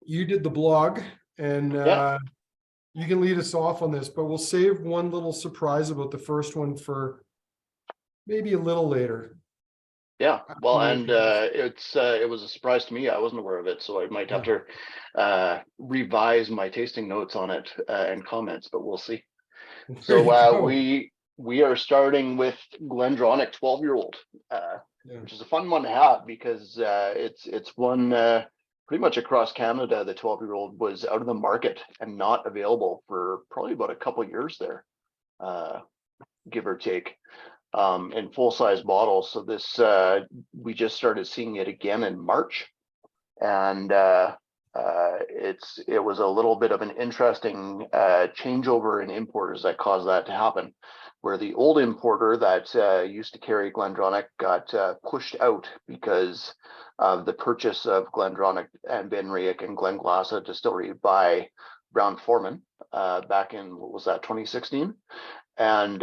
you did the blog, and Yeah. you can lead us off on this, but we'll save one little surprise about the first one for maybe a little later. Yeah, well, and Yeah. it was a surprise to me. I wasn't aware of it, so I might have to revise my tasting notes on it and comments, but we'll see. There you So go. we are starting with GlenDronach 12-year-old, Yeah. which is a fun one to have because it's one pretty much across Canada. The 12-year-old was out of the market and not available for probably about a couple of years there, give or take. In full-size bottles. So this we just started seeing it again in March, and it was a little bit of an interesting changeover in importers that caused that to happen, where the old importer that used to carry GlenDronach got pushed out because of the purchase of GlenDronach and Ben Riach and Glenglassaugh distillery by Brown-Forman back in, what was that, 2016, and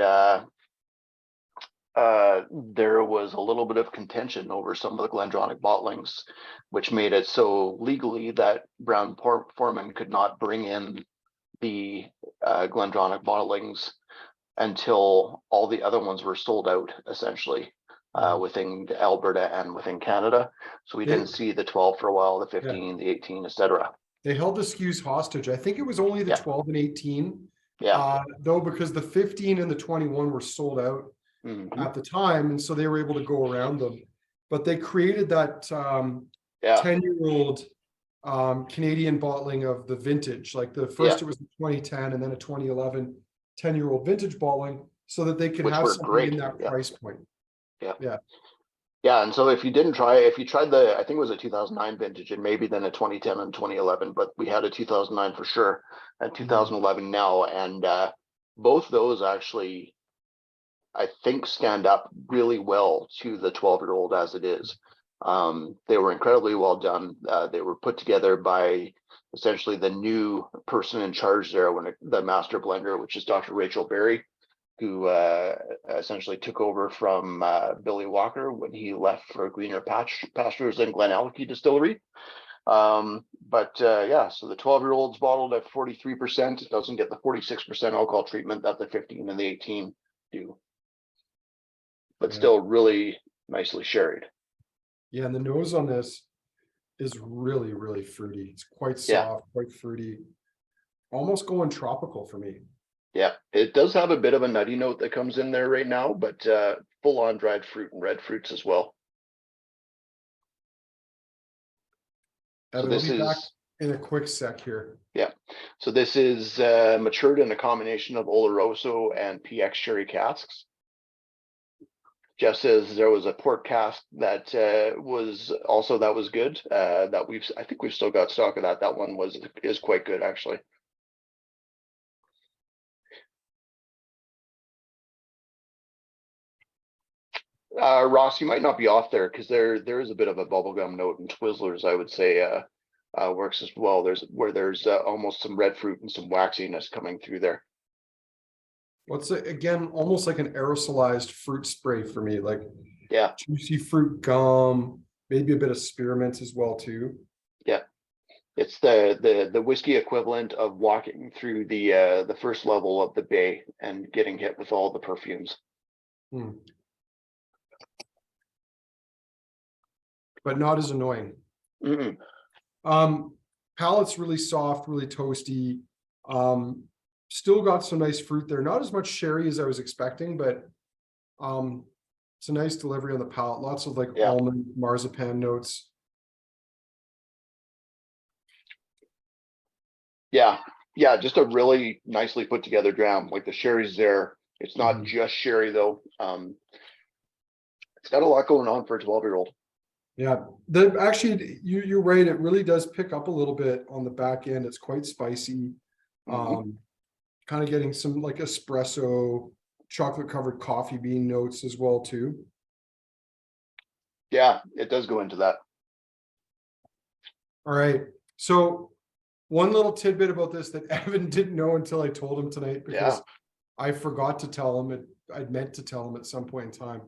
there was a little bit of contention over some of the GlenDronach bottlings, which made it so legally that Brown-Forman could not bring in the GlenDronach bottlings until all the other ones were sold out, essentially, within Alberta and within Canada. So we didn't see the 12 for a while, the 15, the 18, etc. They held the SKUs hostage. I think it was only the 12 and 18. Though, because the 15 and the 21 were sold out at the time, and so they were able to go around them. But they created that 10-year-old Canadian bottling of the vintage. Like the first, it was a 2010, and then a 2011 10-year-old vintage bottling, so that they could have something in that price point. And so if you tried the, I think it was a 2009 vintage, and maybe then a 2010 and 2011, but we had a 2009 for sure, and 2011 now, and both those actually, I think, stand up really well to the 12-year-old as it is. They were incredibly well done. They were put together by essentially the new person in charge there, the master blender, which is Dr. Rachel Berry, who essentially took over from Billy Walker when he left for greener pastures in GlenAllachie Distillery. So the 12-year-old's bottled at 43%. It doesn't get the 46% alcohol treatment that the 15 and the 18 do, but still really nicely sherried. Yeah, and the nose on this is really, really fruity. It's quite soft, quite fruity, almost going tropical for me. Yeah, it does have a bit of a nutty note that comes in there right now, but full-on dried fruit and red fruits as well. So this is back in a quick sec here. Yeah, so this is matured in a combination of Oloroso and PX sherry casks. Jeff says there was a port cask that was good. I think we've still got stock of that. That one is quite good, actually. Ross, you might not be off there, because there is a bit of a bubblegum note, and Twizzlers, I would say, works as well. There's almost some red fruit and some waxiness coming through there. What's it again? Almost like an aerosolized fruit spray for me, like juicy fruit gum, maybe a bit of spearmint as well too. Yeah, it's the whiskey equivalent of walking through the first level of the bay and getting hit with all the perfumes. But not as annoying. Palate's really soft, really toasty. Still got some nice fruit there. Not as much sherry as I was expecting, but it's a nice delivery on the palate. Lots of almond, marzipan notes. Yeah, just a really nicely put together dram. Like the sherry's there. It's not just sherry though. It's got a lot going on for a 12-year-old. Yeah, actually, you're right. It really does pick up a little bit on the back end. It's quite spicy. Kind of getting some like espresso, chocolate covered coffee bean notes as well too. Yeah, it does go into that. All right. So one little tidbit about this that Evan didn't know until I told him tonight, because I forgot to tell him. I'd meant to tell him at some point in time.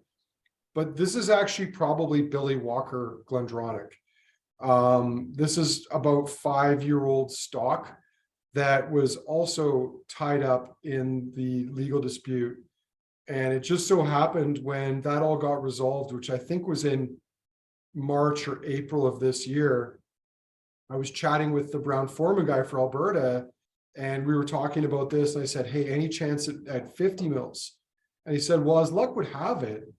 But this is actually probably Billy Walker GlenDronach. This is about 5-year-old stock that was also tied up in the legal dispute. And it just so happened when that all got resolved, which I think was in March or April of this year, I was chatting with the Brown Foreman guy for Alberta, and we were talking about this. And I said, hey, any chance at 50 mils? And he said, well, as luck would have it,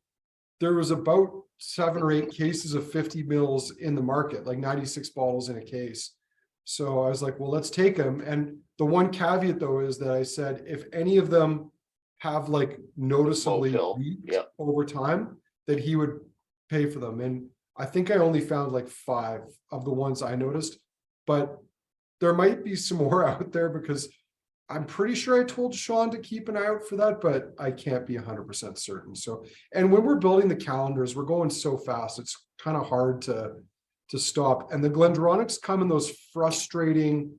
there was about 7 or 8 cases of 50 mils in the market, like 96 bottles in a case. So I was like, well, let's take them. And the one caveat though is that I said, if any of them have like noticeably leaked over time, that he would pay for them. And I think I only found like 5 of the ones I noticed, but there might be some more out there because I'm pretty sure I told Sean to keep an eye out for that, but I can't be 100% certain. So, and when we're building the calendars, we're going so fast, it's kind of hard to stop. And the GlenDronachs come in those frustrating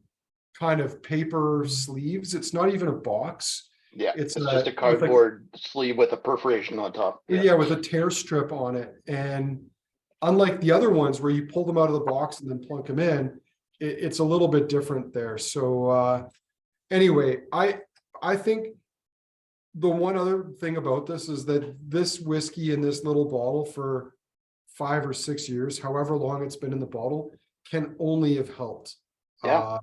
kind of paper sleeves. It's not even a box. Yeah, it's just a cardboard sleeve with a perforation on top. Yeah, with a tear strip on it. And unlike the other ones where you pull them out of the box and then plunk them in, it's a little bit different there. So anyway, I think the one other thing about this is that this whiskey in this little bottle for 5 or 6 years, however long it's been in the bottle, can only have helped. Yeah.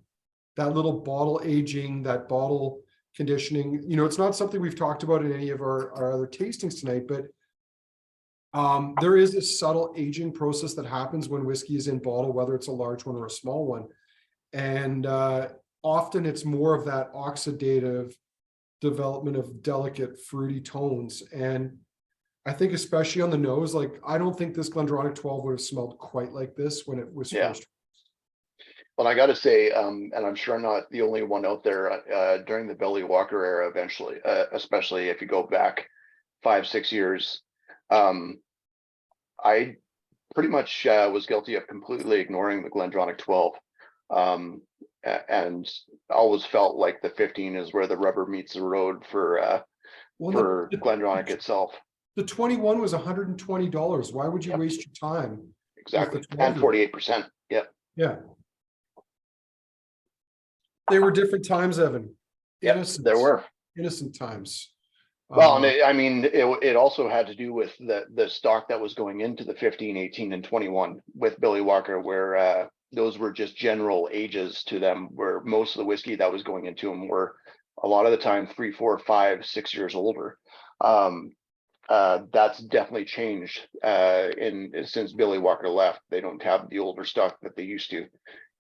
That little bottle aging, that bottle conditioning, it's not something we've talked about in any of our other tastings tonight, but there is a subtle aging process that happens when whiskey is in bottle, whether it's a large one or a small one. And often it's more of that oxidative development of delicate fruity tones. And I think especially on the nose, like I don't think this GlenDronach 12 would have smelled quite like this when it was first. Well, I got to say, and I'm sure I'm not the only one out there, during the Billy Walker era, eventually, especially if you go back 5-6 years, I pretty much was guilty of completely ignoring the GlenDronach 12, and always felt like the 15 is where the rubber meets the road for GlenDronach itself. The 21 was $120. Why would you waste your time? Exactly, and 48%. Yeah. Yeah. They were different times, Evan. Yes, there were innocent times. Well, and I mean, it also had to do with the stock that was going into the 15, 18, and 21 with Billy Walker, where those were just general ages to them, where most of the whiskey that was going into them were a lot of the time 3, 4, 5, 6 years older. That's definitely changed since Billy Walker left. They don't have the older stock that they used to.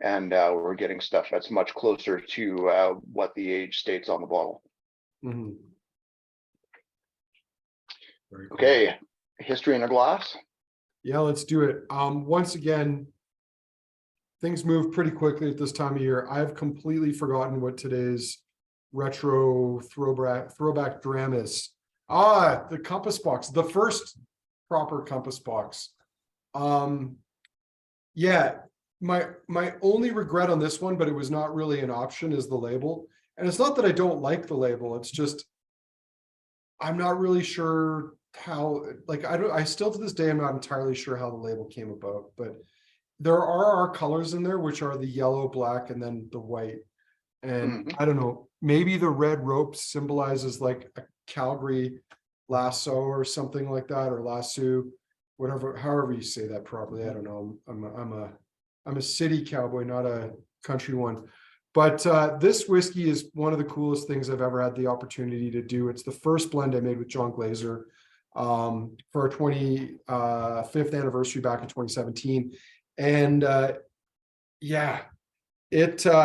And we're getting stuff that's much closer to what the age states on the bottle. Mm-hmm. Cool. Okay, history in a glass. Yeah, let's do it. Once again, things move pretty quickly at this time of year. I've completely forgotten what today's retro throwback dram is. The compass box, the first proper compass box. Yeah. My only regret on this one, but it was not really an option, is the label. And it's not that I don't like the label. It's just, I'm not really sure how, like, I still to this day, I'm not entirely sure how the label came about, but there are our colors in there, which are the yellow, black, and then the white. And I don't know, maybe the red rope symbolizes like a Calgary lasso or something like that, or lasso, whatever, however you say that properly. I don't know. I'm a city cowboy, not a country one. But this whiskey is one of the coolest things I've ever had the opportunity to do. It's the first blend I made with John Glazer for our 25th anniversary back in 2017. And yeah, it took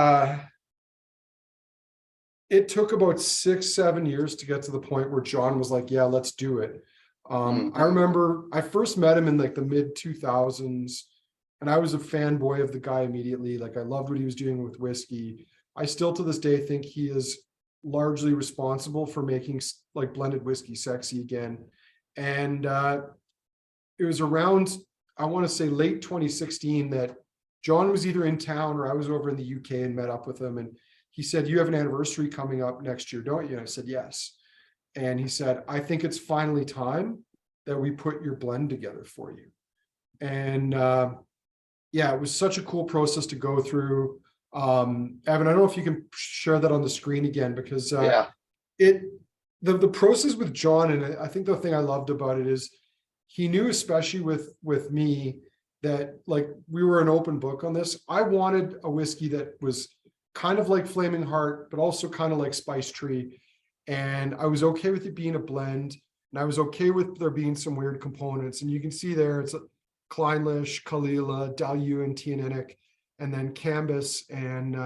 about 6-7 years to get to the point where John was like, yeah, let's do it. I remember I first met him in like the mid 2000s. And I was a fanboy of the guy immediately. Like I loved what he was doing with whiskey. I still to this day think he is largely responsible for making like blended whiskey sexy again. And it was around, I want to say late 2016, that John was either in town or I was over in the UK and met up with him. And he said, you have an anniversary coming up next year, don't you? And I said, yes. And he said, I think it's finally time that we put your blend together for you. And yeah, it was such a cool process to go through. Evan, I don't know if you can share that on the screen again, because it the process with John, and I think the thing I loved about it is he knew, especially with me, that like we were an open book on this. I wanted a whiskey that was kind of like Flaming Heart, but also kind of like Spice Tree. And I was okay with it being a blend, and I was okay with there being some weird components. And you can see there, it's Kleinlish, Kalila, Dalu, and Tianinic, and then Cambus and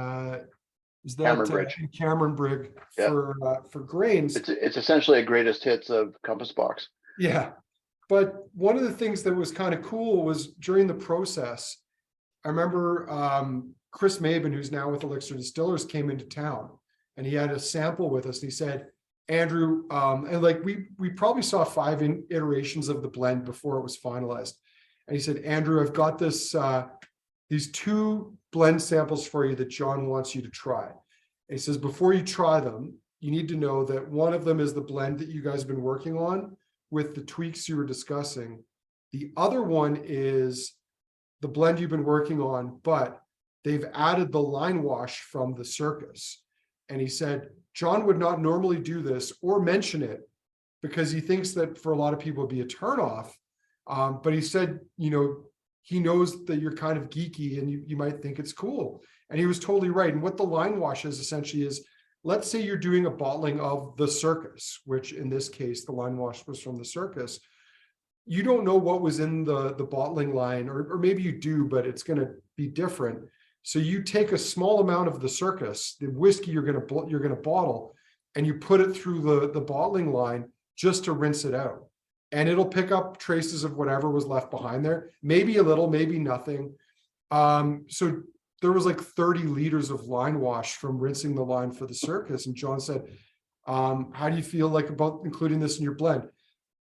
is that Cameron Brig for grains. It's essentially a greatest hits of Compass Box. Yeah. But one of the things that was kind of cool was during the process, I remember Chris Maben, who's now with Elixir Distillers, came into town and he had a sample with us. And he said, Andrew, and like we probably saw 5 iterations of the blend before it was finalized. And he said, Andrew, I've got this these 2 blend samples for you that John wants you to try. And he says, before you try them, you need to know that one of them is the blend that you guys have been working on with the tweaks you were discussing. The other one is the blend you've been working on, but they've added the line wash from the circus. And he said, John would not normally do this or mention it because he thinks that for a lot of people it'd be a turnoff. But he said, you know, he knows that you're kind of geeky and you might think it's cool. And he was totally right. And what the line wash is essentially is, let's say you're doing a bottling of the circus, which in this case, the line wash was from the circus. You don't know what was in the bottling line, or maybe you do, but it's going to be different. So you take a small amount of the circus, the whiskey you're going to bottle, and you put it through the bottling line just to rinse it out. And it'll pick up traces of whatever was left behind there. Maybe a little, maybe nothing. So there was like 30 liters of line wash from rinsing the line for the circus. And John said, how do you feel like about including this in your blend?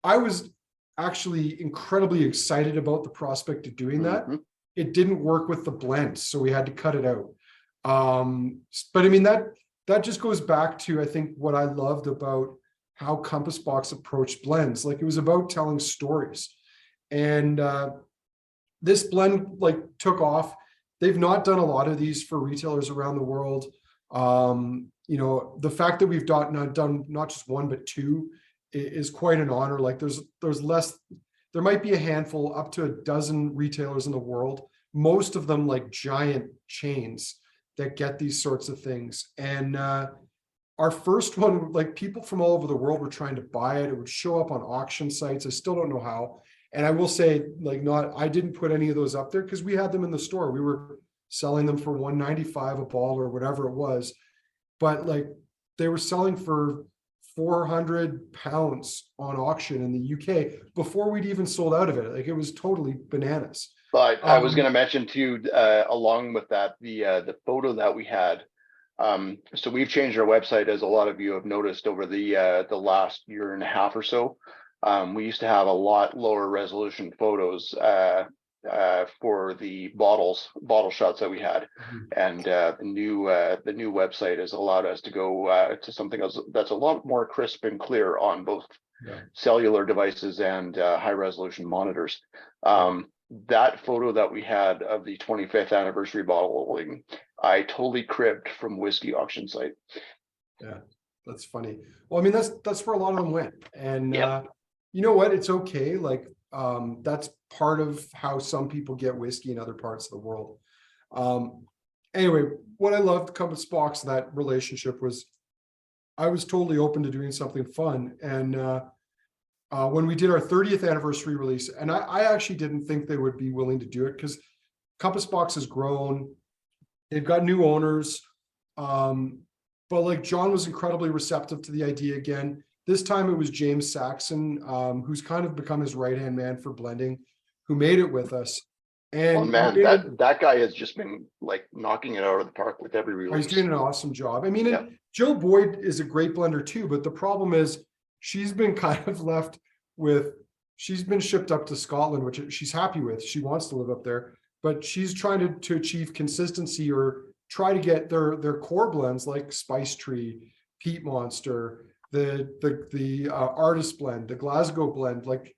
I was actually incredibly excited about the prospect of doing that. It didn't work with the blend, so we had to cut it out. But I mean, that just goes back to, I think, what I loved about how Compass Box approached blends. Like, it was about telling stories. And this blend like took off. They've not done a lot of these for retailers around the world. You know, the fact that we've done not just 1, but 2 is quite an honor. Like there's less, there might be a handful up to a dozen retailers in the world, most of them like giant chains that get these sorts of things. And our first one, like people from all over the world were trying to buy it. It would show up on auction sites. I still don't know how. And I will say, like, I didn't put any of those up there because we had them in the store. We were selling them for $1.95 a bottle or whatever it was. But like they were selling for £400 on auction in the UK before we'd even sold out of it. Like, it was totally bananas. But I was going to mention too, along with that, the photo that we had. So we've changed our website, as a lot of you have noticed, over the last year and a half or so. We used to have a lot lower resolution photos for the bottle shots that we had, and the new website has allowed us to go to something else that's a lot more crisp and clear on both cellular devices and high resolution monitors. That photo that we had of the 25th anniversary bottling, I totally cribbed from Whisky auction site. Yeah, that's funny. Well, I mean, that's where a lot of them went, and you know what? It's okay. Like, that's part of how some people get whiskey in other parts of the world. Anyway, what I loved Compass Box, that relationship, was I was totally open to doing something fun. And when we did our 30th anniversary release, and I actually didn't think they would be willing to do it because Compass Box has grown. They've got new owners. But like, John was incredibly receptive to the idea again. This time it was James Saxon, who's kind of become his right-hand man for blending, who made it with us. And oh man, that guy has just been like knocking it out of the park with every release. He's doing an awesome job. I mean, Jill Boyd is a great blender too, but the problem is she's been kind of left with, she's been shipped up to Scotland, which she's happy with. She wants to live up there, but she's trying to achieve consistency or try to get their core blends like Spice Tree, Peat Monster, the artist blend, the Glasgow blend. Like,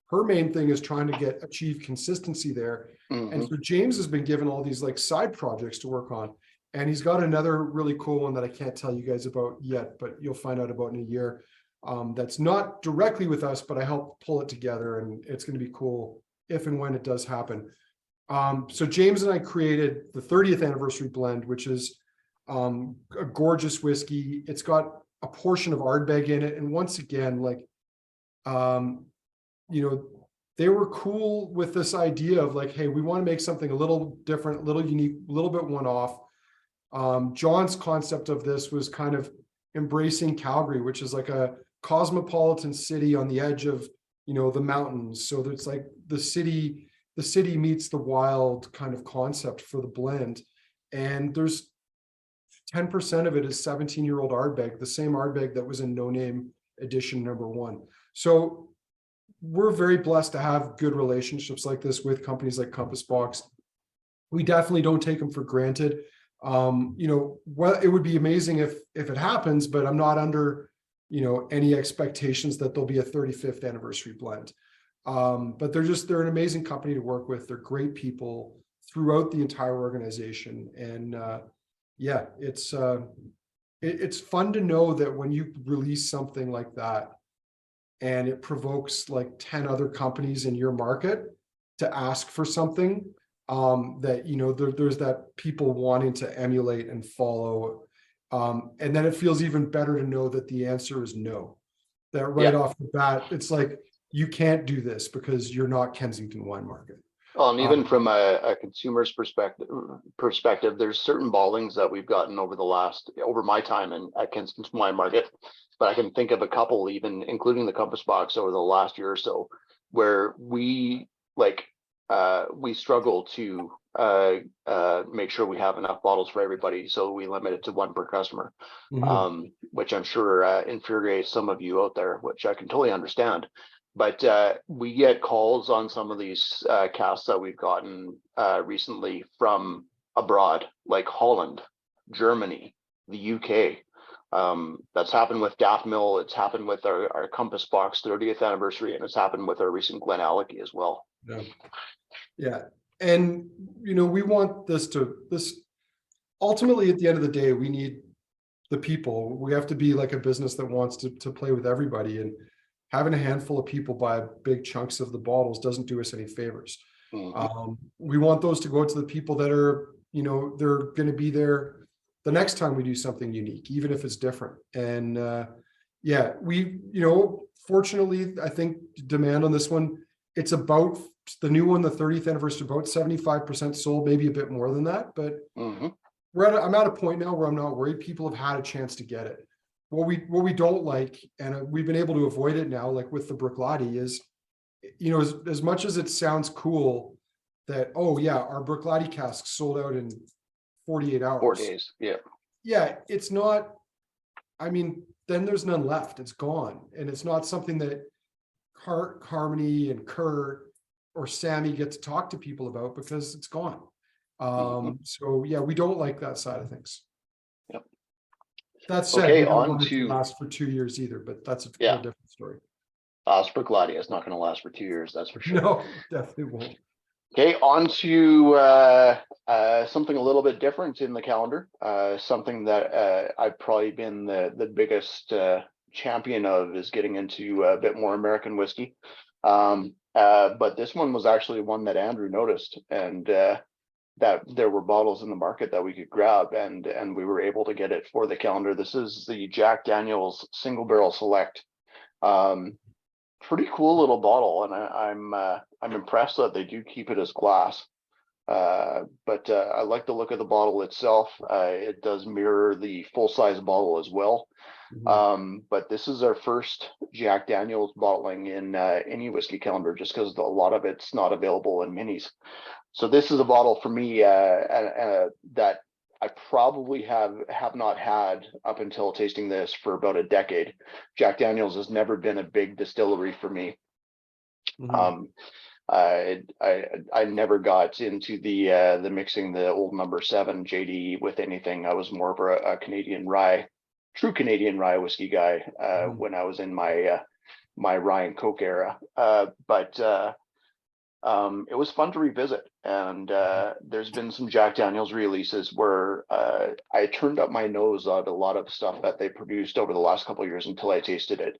her main thing is trying to achieve consistency there. And so James has been given all these like side projects to work on. And he's got another really cool one that I can't tell you guys about yet, but you'll find out about in a year. That's not directly with us, but I helped pull it together, and it's going to be cool if and when it does happen. So James and I created the 30th anniversary blend, which is a gorgeous whiskey. It's got a portion of Ardbeg in it. And once again, like, they were cool with this idea of like, hey, we want to make something a little different, a little unique, a little bit one-off. John's concept of this was kind of embracing Calgary, which is like a cosmopolitan city on the edge of, the mountains. So it's like the city meets the wild kind of concept for the blend. And there's 10% of it is 17-year-old Ardbeg, the same Ardbeg that was in No Name edition #1. So we're very blessed to have good relationships like this with companies like Compass Box. We definitely don't take them for granted. Well, it would be amazing if it happens, but I'm not under, any expectations that there'll be a 35th anniversary blend. But they're an amazing company to work with. They're great people throughout the entire organization. And it's fun to know that when you release something like that and it provokes like 10 other companies in your market to ask for something, that, there's that people wanting to emulate and follow. And then it feels even better to know that the answer is no, that right off the bat, it's like, you can't do this because you're not Kensington Wine Market. Well, and even from a consumer's perspective, there's certain bottlings that we've gotten over my time at Kensington Wine Market, but I can think of a couple, even including the Compass Box over the last year or so, where we struggle to make sure we have enough bottles for everybody, so we limit it to one per customer, which I'm sure infuriates some of you out there, which I can totally understand. But we get calls on some of these casks that we've gotten recently from abroad, like Holland, Germany, the UK. That's happened with Daft Mill. It's happened with our Compass Box 30th anniversary, and it's happened with our recent GlenDronach as well. Yeah. And, we want this ultimately, at the end of the day, we need the people. We have to be like a business that wants to play with everybody, and having a handful of people buy big chunks of the bottles doesn't do us any favors. We want those to go to the people that are, they're going to be there the next time we do something unique, even if it's different. And fortunately, I think demand on this one, it's about the new one, the 30th anniversary, about 75% sold, maybe a bit more than that. But I'm at a point now where I'm not worried. People have had a chance to get it. What we don't like, and we've been able to avoid it now, like with the Bruichladdich, is, as much as it sounds cool that, oh yeah, our Bruichladdich cask sold out in 48 hours. 4 days, yeah. Yeah, it's not, then there's none left. It's gone. And it's not something that Harmony and Kurt or Sammy get to talk to people about because it's gone. So yeah, we don't like that side of things. Yep. That said, we don't want it to last for 2 years either, but that's a whole different story. Bruichladdich is not going to last for 2 years, that's for sure. No, definitely won't. Okay, on to something a little bit different in the calendar. Something that I've probably been the biggest champion of is getting into a bit more American whiskey. But this one was actually one that Andrew noticed, and that there were bottles in the market that we could grab, and we were able to get it for the calendar. This is the Jack Daniel's Single Barrel Select. Pretty cool little bottle, and I'm impressed that they do keep it as glass. But I like the look of the bottle itself. It does mirror the full-size bottle as well. But this is our first Jack Daniel's bottling in any whiskey calendar, just because a lot of it's not available in minis. So this is a bottle for me that I probably have not had up until tasting this for about a decade. Jack Daniel's has never been a big distillery for me. I never got into the mixing the old number 7 JD with anything. I was more of a Canadian rye, true Canadian rye whiskey guy when I was in my my rye and Coke era. But it was fun to revisit. And there's been some Jack Daniels releases where I turned up my nose at a lot of stuff that they produced over the last couple of years until I tasted it.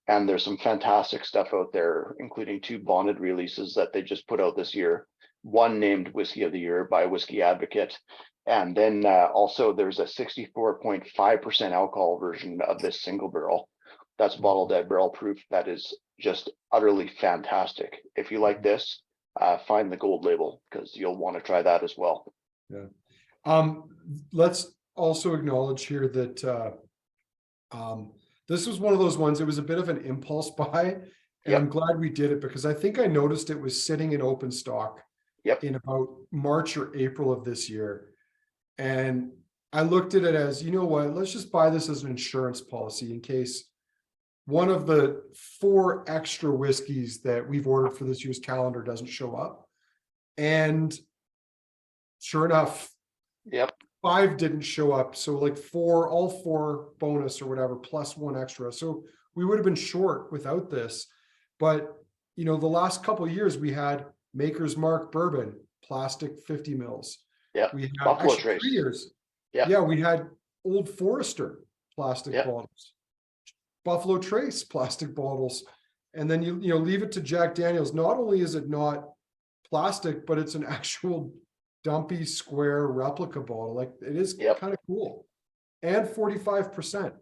And there's some fantastic stuff out there, including 2 bonded releases that they just put out this year. One named Whiskey of the Year by Whiskey Advocate. And then also there's a 64.5% alcohol version of this single barrel. That's bottled at barrel proof. That is just utterly fantastic. If you like this, find the gold label, because you'll want to try that as well. Yeah. Let's also acknowledge here that this was one of those ones, it was a bit of an impulse buy, and I'm glad we did it, because I think I noticed it was sitting in open stock in about March or April of this year. And I looked at it as, you know what, let's just buy this as an insurance policy in case one of the 4 extra whiskeys that we've ordered for this year's calendar doesn't show up. And sure enough, 5 didn't show up. So like all 4 bonus or whatever, plus 1 extra. So we would have been short without this. But, you know, the last couple of years we had Maker's Mark bourbon, plastic 50 mils. We had Buffalo Trace. 3 years. We had Old Forester plastic bottles, Buffalo Trace plastic bottles. And then you leave it to Jack Daniels. Not only is it not plastic, but it's an actual dumpy square replica bottle. Like, it is kind of cool. And 45%.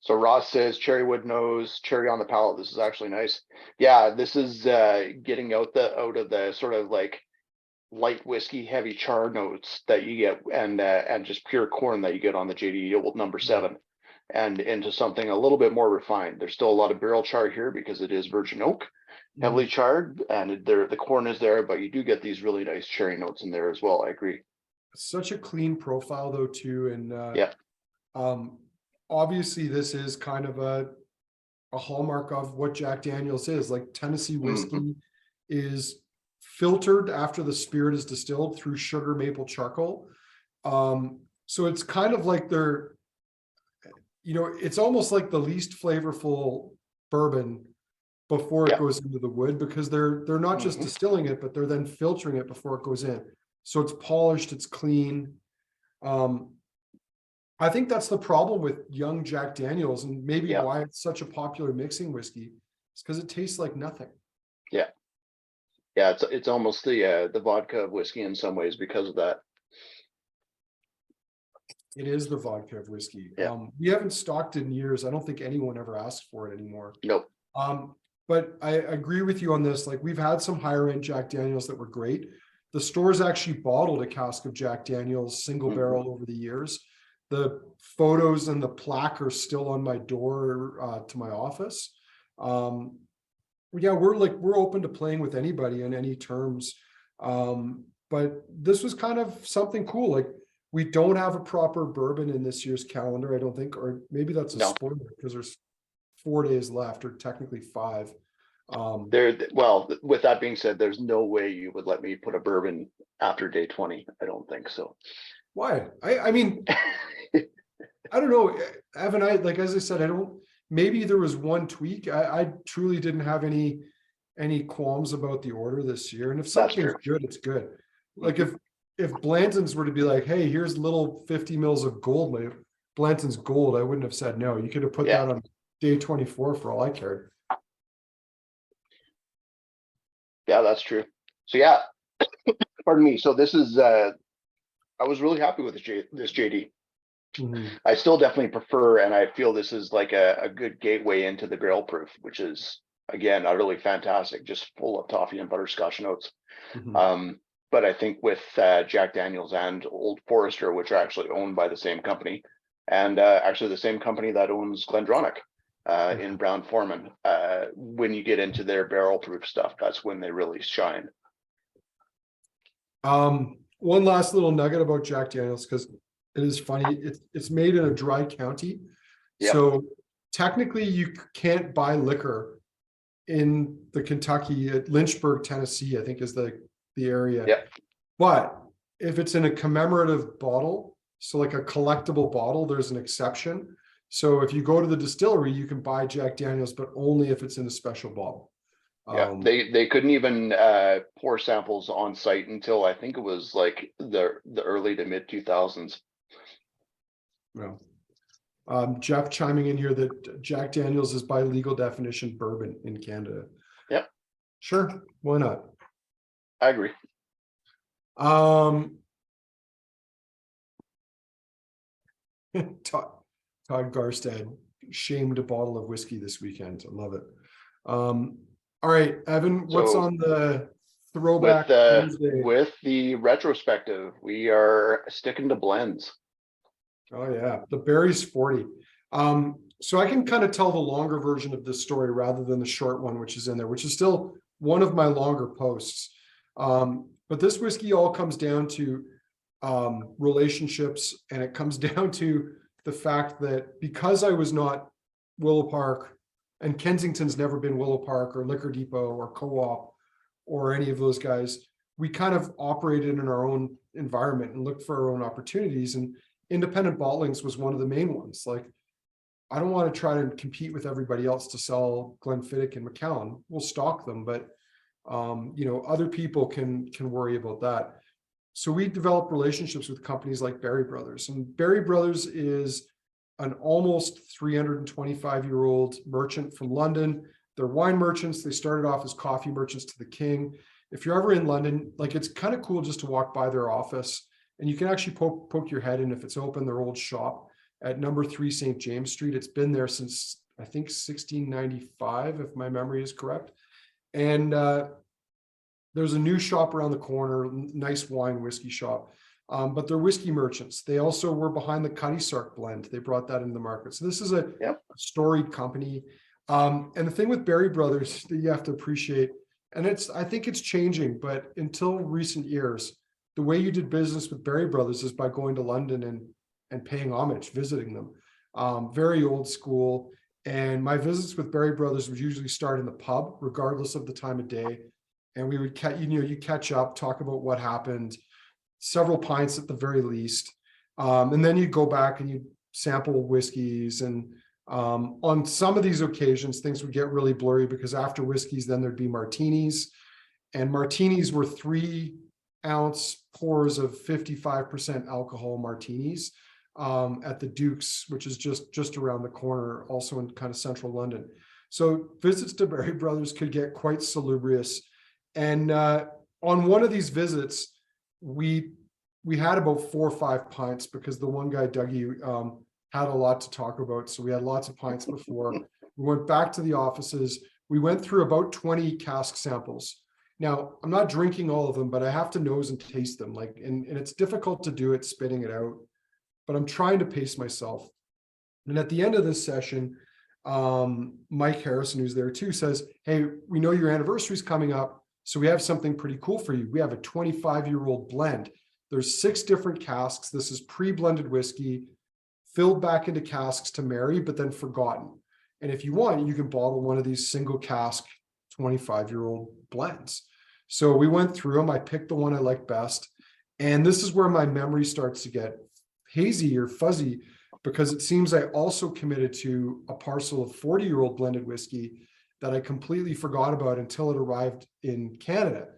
So Ross says cherry wood nose, cherry on the palate. This is actually nice. Yeah, this is getting out of the sort of like light whiskey, heavy char notes that you get, and just pure corn that you get on the JD Old number 7, and into something a little bit more refined. There's still a lot of barrel char here because it is virgin oak, heavily charred, and the corn is there, but you do get these really nice cherry notes in there as well. I agree. Such a clean profile though too, and obviously this is kind of a hallmark of what Jack Daniels is. Like, Tennessee whiskey is filtered after the spirit is distilled through sugar maple charcoal. So it's kind of like it's almost like the least flavorful bourbon before it goes into the wood, because they're not just distilling it, but they're then filtering it before it goes in. So it's polished, it's clean. I think that's the problem with young Jack Daniels, and maybe why it's such a popular mixing whiskey. It's because it tastes like nothing. It's almost the vodka of whiskey in some ways because of that. It is the vodka of whiskey. We haven't stocked it in years. I don't think anyone ever asks for it anymore. Nope. But I agree with you on this. Like, we've had some higher end Jack Daniels that were great. The store's actually bottled a cask of Jack Daniels single barrel over the years. The photos and the plaque are still on my door to my office. We're open to playing with anybody on any terms. But this was kind of something cool. Like, we don't have a proper bourbon in this year's calendar, I don't think, or maybe that's a spoiler, because there's 4 days left, or technically 5. With that being said, there's no way you would let me put a bourbon after day 20. I don't think so. Why? I mean, I don't know, Evan. Like, as I said, maybe there was one tweak. I truly didn't have any qualms about the order this year. And if something's good, it's good. Like, if Blanton's were to be like, hey, here's little 50 mils of gold, like Blanton's gold, I wouldn't have said no. You could have put that on day 24 for all I cared. Yeah, that's true. So pardon me. So this is I was really happy with this JD. I still definitely prefer, and I feel this is like a good gateway into the barrel proof, which is, again, utterly fantastic, just full of toffee and butterscotch notes. But I think with Jack Daniels and Old Forester, which are actually owned by the same company, and actually the same company that owns GlenDronach in Brown-Forman, when you get into their barrel proof stuff, that's when they really shine. One last little nugget about Jack Daniels, because it is funny. It's made in a dry county. So technically you can't buy liquor in the Kentucky, at Lynchburg, Tennessee, I think is the area. But if it's in a commemorative bottle, so like a collectible bottle, there's an exception. So if you go to the distillery, you can buy Jack Daniels, but only if it's in a special bottle. Yeah, they couldn't even pour samples on site until I think it was like the early to mid 2000s. Well, Jeff chiming in here that Jack Daniels is by legal definition bourbon in Canada. Yep. Sure, why not? I agree. Todd Garstad shamed a bottle of whiskey this weekend. I love it. All right, Evan, what's on the throwback Wednesday? With the retrospective, we are sticking to blends. Oh yeah, the Barry's 40. So I can kind of tell the longer version of this story rather than the short one, which is in there, which is still one of my longer posts. But this whiskey all comes down to relationships, and it comes down to the fact that because I was not Willow Park, and Kensington's never been Willow Park or Liquor Depot or Co-op or any of those guys, we kind of operated in our own environment and looked for our own opportunities. And independent bottlings was one of the main ones. Like, I don't want to try to compete with everybody else to sell Glenfiddich and Macallan. We'll stock them, but other people can worry about that. So we developed relationships with companies like Berry Brothers, and Berry Brothers is an almost 325-year-old merchant from London. They're wine merchants. They started off as coffee merchants to the king. If you're ever in London, like, it's kind of cool just to walk by their office, and you can actually poke your head in if it's open, their old shop at number 3 St. James Street. It's been there since, I think, 1695, if my memory is correct. And there's a new shop around the corner, nice wine whiskey shop. But they're whiskey merchants. They also were behind the Cutty Sark blend. They brought that into the market. So this is a storied company. And the thing with Berry Brothers that you have to appreciate, and I think it's changing, but until recent years, the way you did business with Berry Brothers is by going to London and paying homage, visiting them. Very old school. And my visits with Berry Brothers would usually start in the pub, regardless of the time of day. And we would catch up, talk about what happened, several pints at the very least. And then you go back and you sample whiskeys. And on some of these occasions, things would get really blurry, because after whiskeys, then there'd be martinis. And martinis were 3-ounce pours of 55% alcohol martinis at the Duke's, which is just around the corner, also in kind of central London. So visits to Berry Brothers could get quite salubrious. And on one of these visits, we had about 4 or 5 pints, because the one guy, Dougie, had a lot to talk about. So we had lots of pints before. We went back to the offices. We went through about 20 cask samples. Now, I'm not drinking all of them, but I have to nose and taste them. And it's difficult to do it spitting it out, but I'm trying to pace myself. And at the end of this session, Mike Harrison, who's there too, says, "Hey, we know your anniversary is coming up, so we have something pretty cool for you. We have a 25-year-old blend. There's 6 different casks. This is pre-blended whiskey, filled back into casks to marry, but then forgotten. And if you want, you can bottle one of these single cask 25-year-old blends." So we went through them. I picked the one I liked best. And this is where my memory starts to get hazy or fuzzy, because it seems I also committed to a parcel of 40-year-old blended whiskey that I completely forgot about until it arrived in Canada.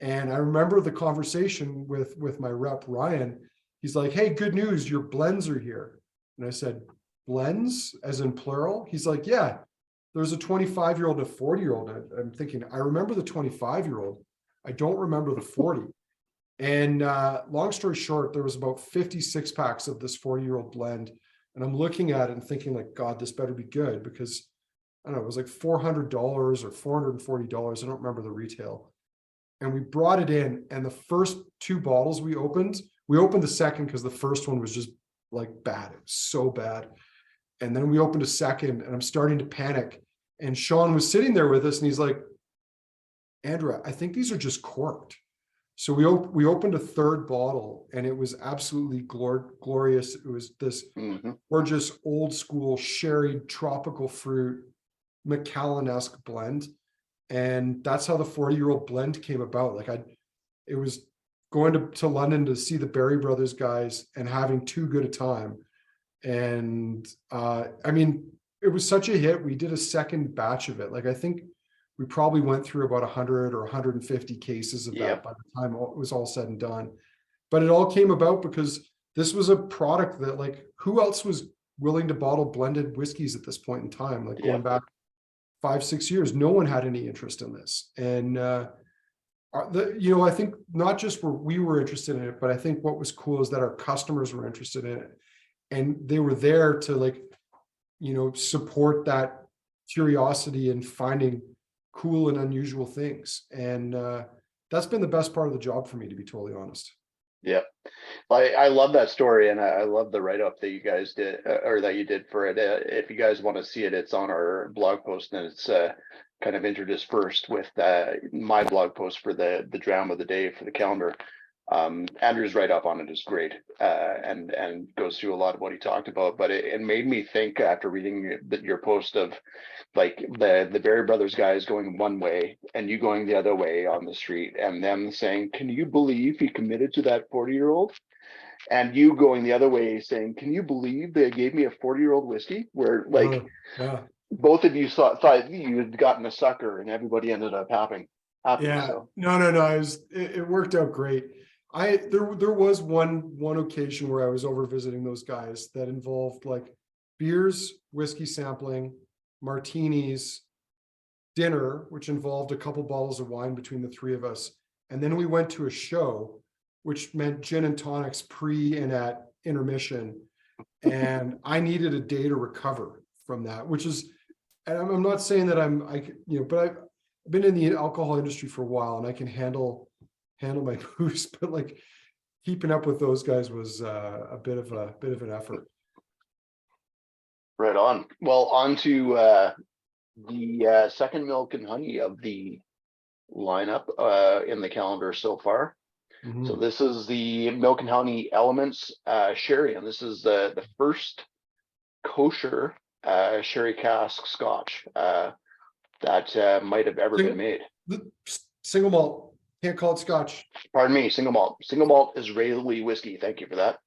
And I remember the conversation with my rep, Ryan. He's like, "Hey, good news, your blends are here." And I said, "Blends, as in plural?" He's like, "Yeah, there's a 25-year-old and a 40-year-old. I'm thinking, I remember the 25-year-old. I don't remember the 40. And long story short, there was about 56 packs of this 40-year-old blend. And I'm looking at it and thinking, like, God, this better be good, because I don't know, it was like $400 or $440. I don't remember the retail. And we brought it in, and the first 2 bottles we opened the second because the first one was just like bad. It was so bad. And then we opened a second, and I'm starting to panic. And Sean was sitting there with us, and he's like, "Andrew, I think these are just corked." So we opened a 3rd bottle, and it was absolutely glorious. It was this gorgeous old school sherry tropical fruit Macallan-esque blend. And that's how the 40-year-old blend came about. It was going to London to see the Berry Brothers guys and having too good a time. And I mean, it was such a hit. We did a second batch of it. I think we probably went through about 100 or 150 cases of that by the time it was all said and done. But it all came about because this was a product that, like, who else was willing to bottle blended whiskeys at this point in time? Like going back 5-6 years, no one had any interest in this. And I think not just where we were interested in it, but I think what was cool is that our customers were interested in it, and they were there to, like, support that curiosity and finding cool and unusual things. And that's been the best part of the job for me, to be totally honest. Yeah, I love that story, and I love the write-up that you guys did, or that you did for it. If you guys want to see it, it's on our blog post, and it's kind of interspersed with my blog post for the dram of the day for the calendar. Andrew's write-up on it is great, and goes through a lot of what he talked about. But it made me think after reading your post of, like, the Berry Brothers guys going one way and you going the other way on the street, and them saying, "Can you believe he committed to that 40-year-old?" And you going the other way saying, "Can you believe they gave me a 40-year-old whiskey?" Where, like, both of you thought you had gotten a sucker, and everybody ended up happy. Yeah, so. no, it worked out great. There was one occasion where I was over visiting those guys that involved, like, beers, whiskey sampling, martinis, dinner, which involved a couple bottles of wine between the three of us. And then we went to a show, which meant gin and tonics pre and at intermission. And I needed a day to recover from that, which is, and I'm not saying that but I've been in the alcohol industry for a while, and I can handle my booze, but, like, keeping up with those guys was a bit of an effort. Right on. Well, on to the second milk and honey of the lineup in the calendar so far. Mm-hmm. So this is the Milk and Honey Elements sherry, and this is the first kosher sherry cask Scotch that might have ever been made. Single malt. Can't call it Scotch. Pardon me, single malt. Single malt Israeli whiskey. Thank you for that.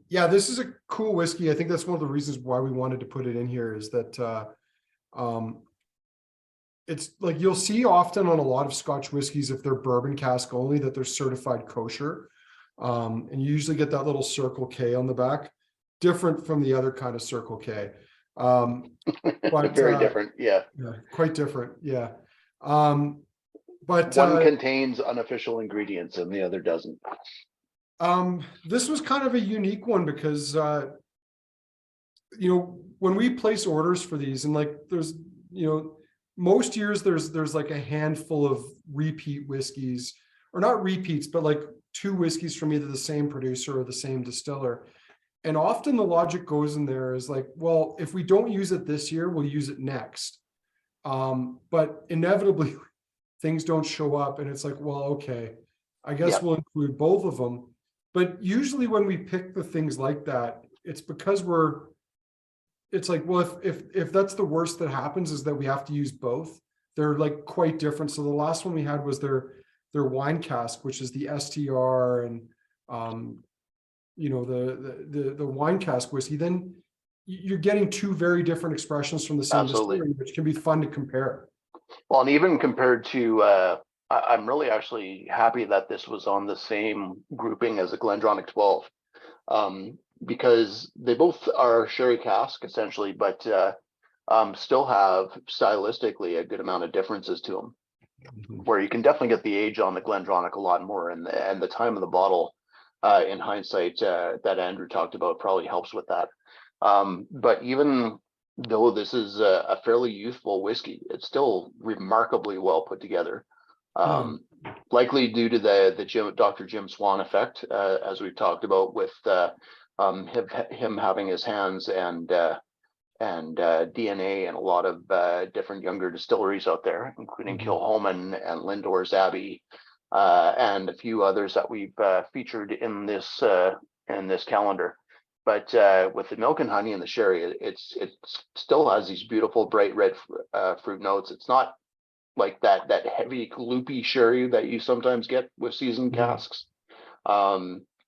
Yeah, this is a cool whiskey. I think that's one of the reasons why we wanted to put it in here, is that it's like, you'll see often on a lot of Scotch whiskeys, if they're bourbon cask only, that they're certified kosher. And you usually get that little Circle K on the back, different from the other kind of Circle K. But very different. Yeah, quite different. Yeah. But one contains unofficial ingredients and the other doesn't. This was kind of a unique one because when we place orders for these, and, like, there's most years there's like a handful of repeat whiskeys, or not repeats, but like 2 whiskeys from either the same producer or the same distiller. And often the logic goes in there is like, well, if we don't use it this year, we'll use it next. But inevitably things don't show up, and it's like, well, okay, I guess we'll include both of them. But usually when we pick the things like that, it's because it's like, well, if that's the worst that happens, is that we have to use both. They're, like, quite different. So the last one we had was their wine cask, which is the STR, and the wine cask whiskey. Then you're getting 2 very different expressions from the same distillery, which can be fun to compare. Well, and even compared to, I'm really actually happy that this was on the same grouping as a GlenDronach 12, because they both are sherry cask essentially, but still have stylistically a good amount of differences to them. Mm-hmm. Where you can definitely get the age on the GlenDronach a lot more, and the time of the bottle, in hindsight, that Andrew talked about probably helps with that. But even though this is a fairly youthful whiskey, it's still remarkably well put together. Likely due to the Dr. Jim Swan effect, as we've talked about, with him having his hands and DNA in a lot of different younger distilleries out there, including Kilhoman and Lindor's Abbey, and a few others that we've featured in this calendar. But with the milk and honey and the sherry, it still has these beautiful bright red fruit notes. It's not like that heavy loopy sherry that you sometimes get with seasoned casks.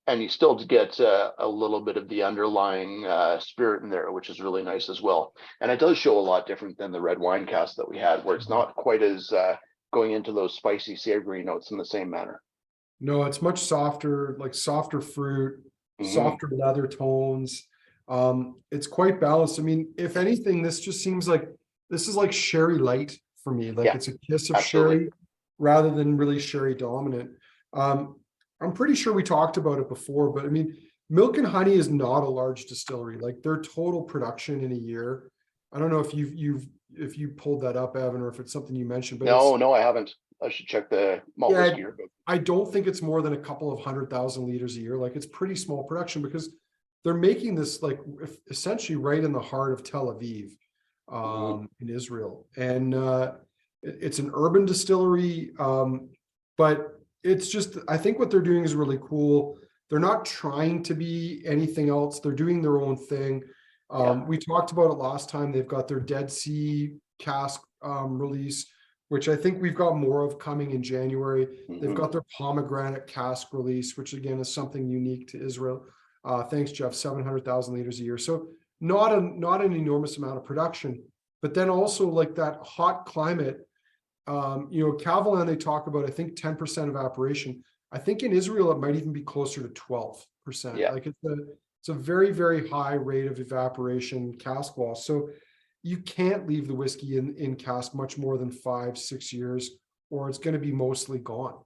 and you still get a little bit of the underlying spirit in there, which is really nice as well. And it does show a lot different than the red wine cask that we had, where it's not quite as going into those spicy, savory notes in the same manner. No, it's much softer, like softer fruit, softer leather tones. It's quite balanced. I mean, if anything, this just seems like this is like sherry light for me. Like it's a kiss of sherry rather than really sherry dominant. I'm pretty sure we talked about it before, but I mean, Milk and Honey is not a large distillery. Like their total production in a year. I don't know if if you pulled that up, Evan, or if it's something you mentioned, but no, I haven't. I should check the malt whiskey here. I don't think it's more than a couple of 100,000 liters a year. Like it's pretty small production because they're making this like essentially right in the heart of Tel Aviv, in Israel. And it's an urban distillery, but it's just, I think what they're doing is really cool. They're not trying to be anything else. They're doing their own thing. We talked about it last time. They've got their Dead Sea cask release, which I think we've got more of coming in January. They've got their pomegranate cask release, which again is something unique to Israel. Thanks, Jeff, 700,000 liters a year. So not an enormous amount of production, but then also like that hot climate, Kavalan, they talk about, I think 10% evaporation. I think in Israel, it might even be closer to 12%. Like it's a very, very high rate of evaporation cask wall. So you can't leave the whiskey in cask much more than 5-6 years, or it's going to be mostly gone.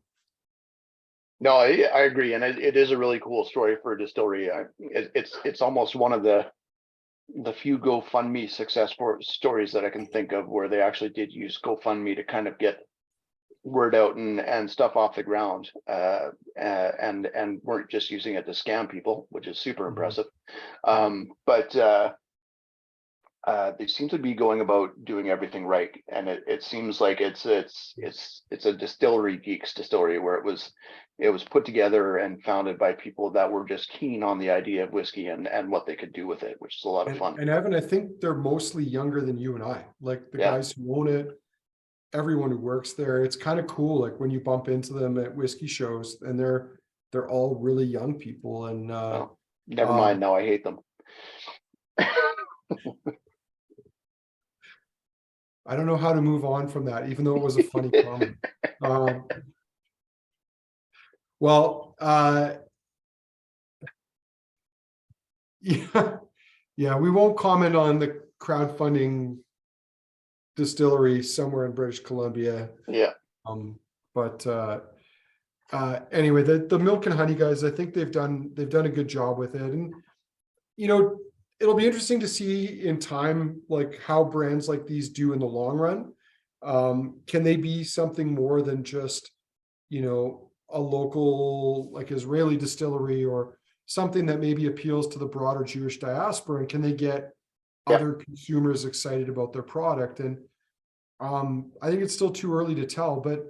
No, I agree, and it is a really cool story for a distillery. It's almost one of the few GoFundMe success stories that I can think of where they actually did use GoFundMe to kind of get word out and stuff off the ground, and weren't just using it to scam people, which is super impressive. But they seem to be going about doing everything right, and it seems like it's a distillery geeks distillery where it was put together and founded by people that were just keen on the idea of whiskey and what they could do with it, which is a lot of fun. And Evan, I think they're mostly younger than you and I, like the guys who own it, everyone who works there. It's kind of cool, like when you bump into them at whiskey shows, and they're all really young people. And never mind, now I hate them. I don't know how to move on from that, even though it was a funny comment. Yeah, we won't comment on the crowdfunding distillery somewhere in British Columbia. But anyway, the Milk and Honey guys, I think they've done a good job with it. And it'll be interesting to see in time, like how brands like these do in the long run. Can they be something more than just, a local like Israeli distillery, or something that maybe appeals to the broader Jewish diaspora? And can they get other consumers excited about their product? And I think it's still too early to tell, but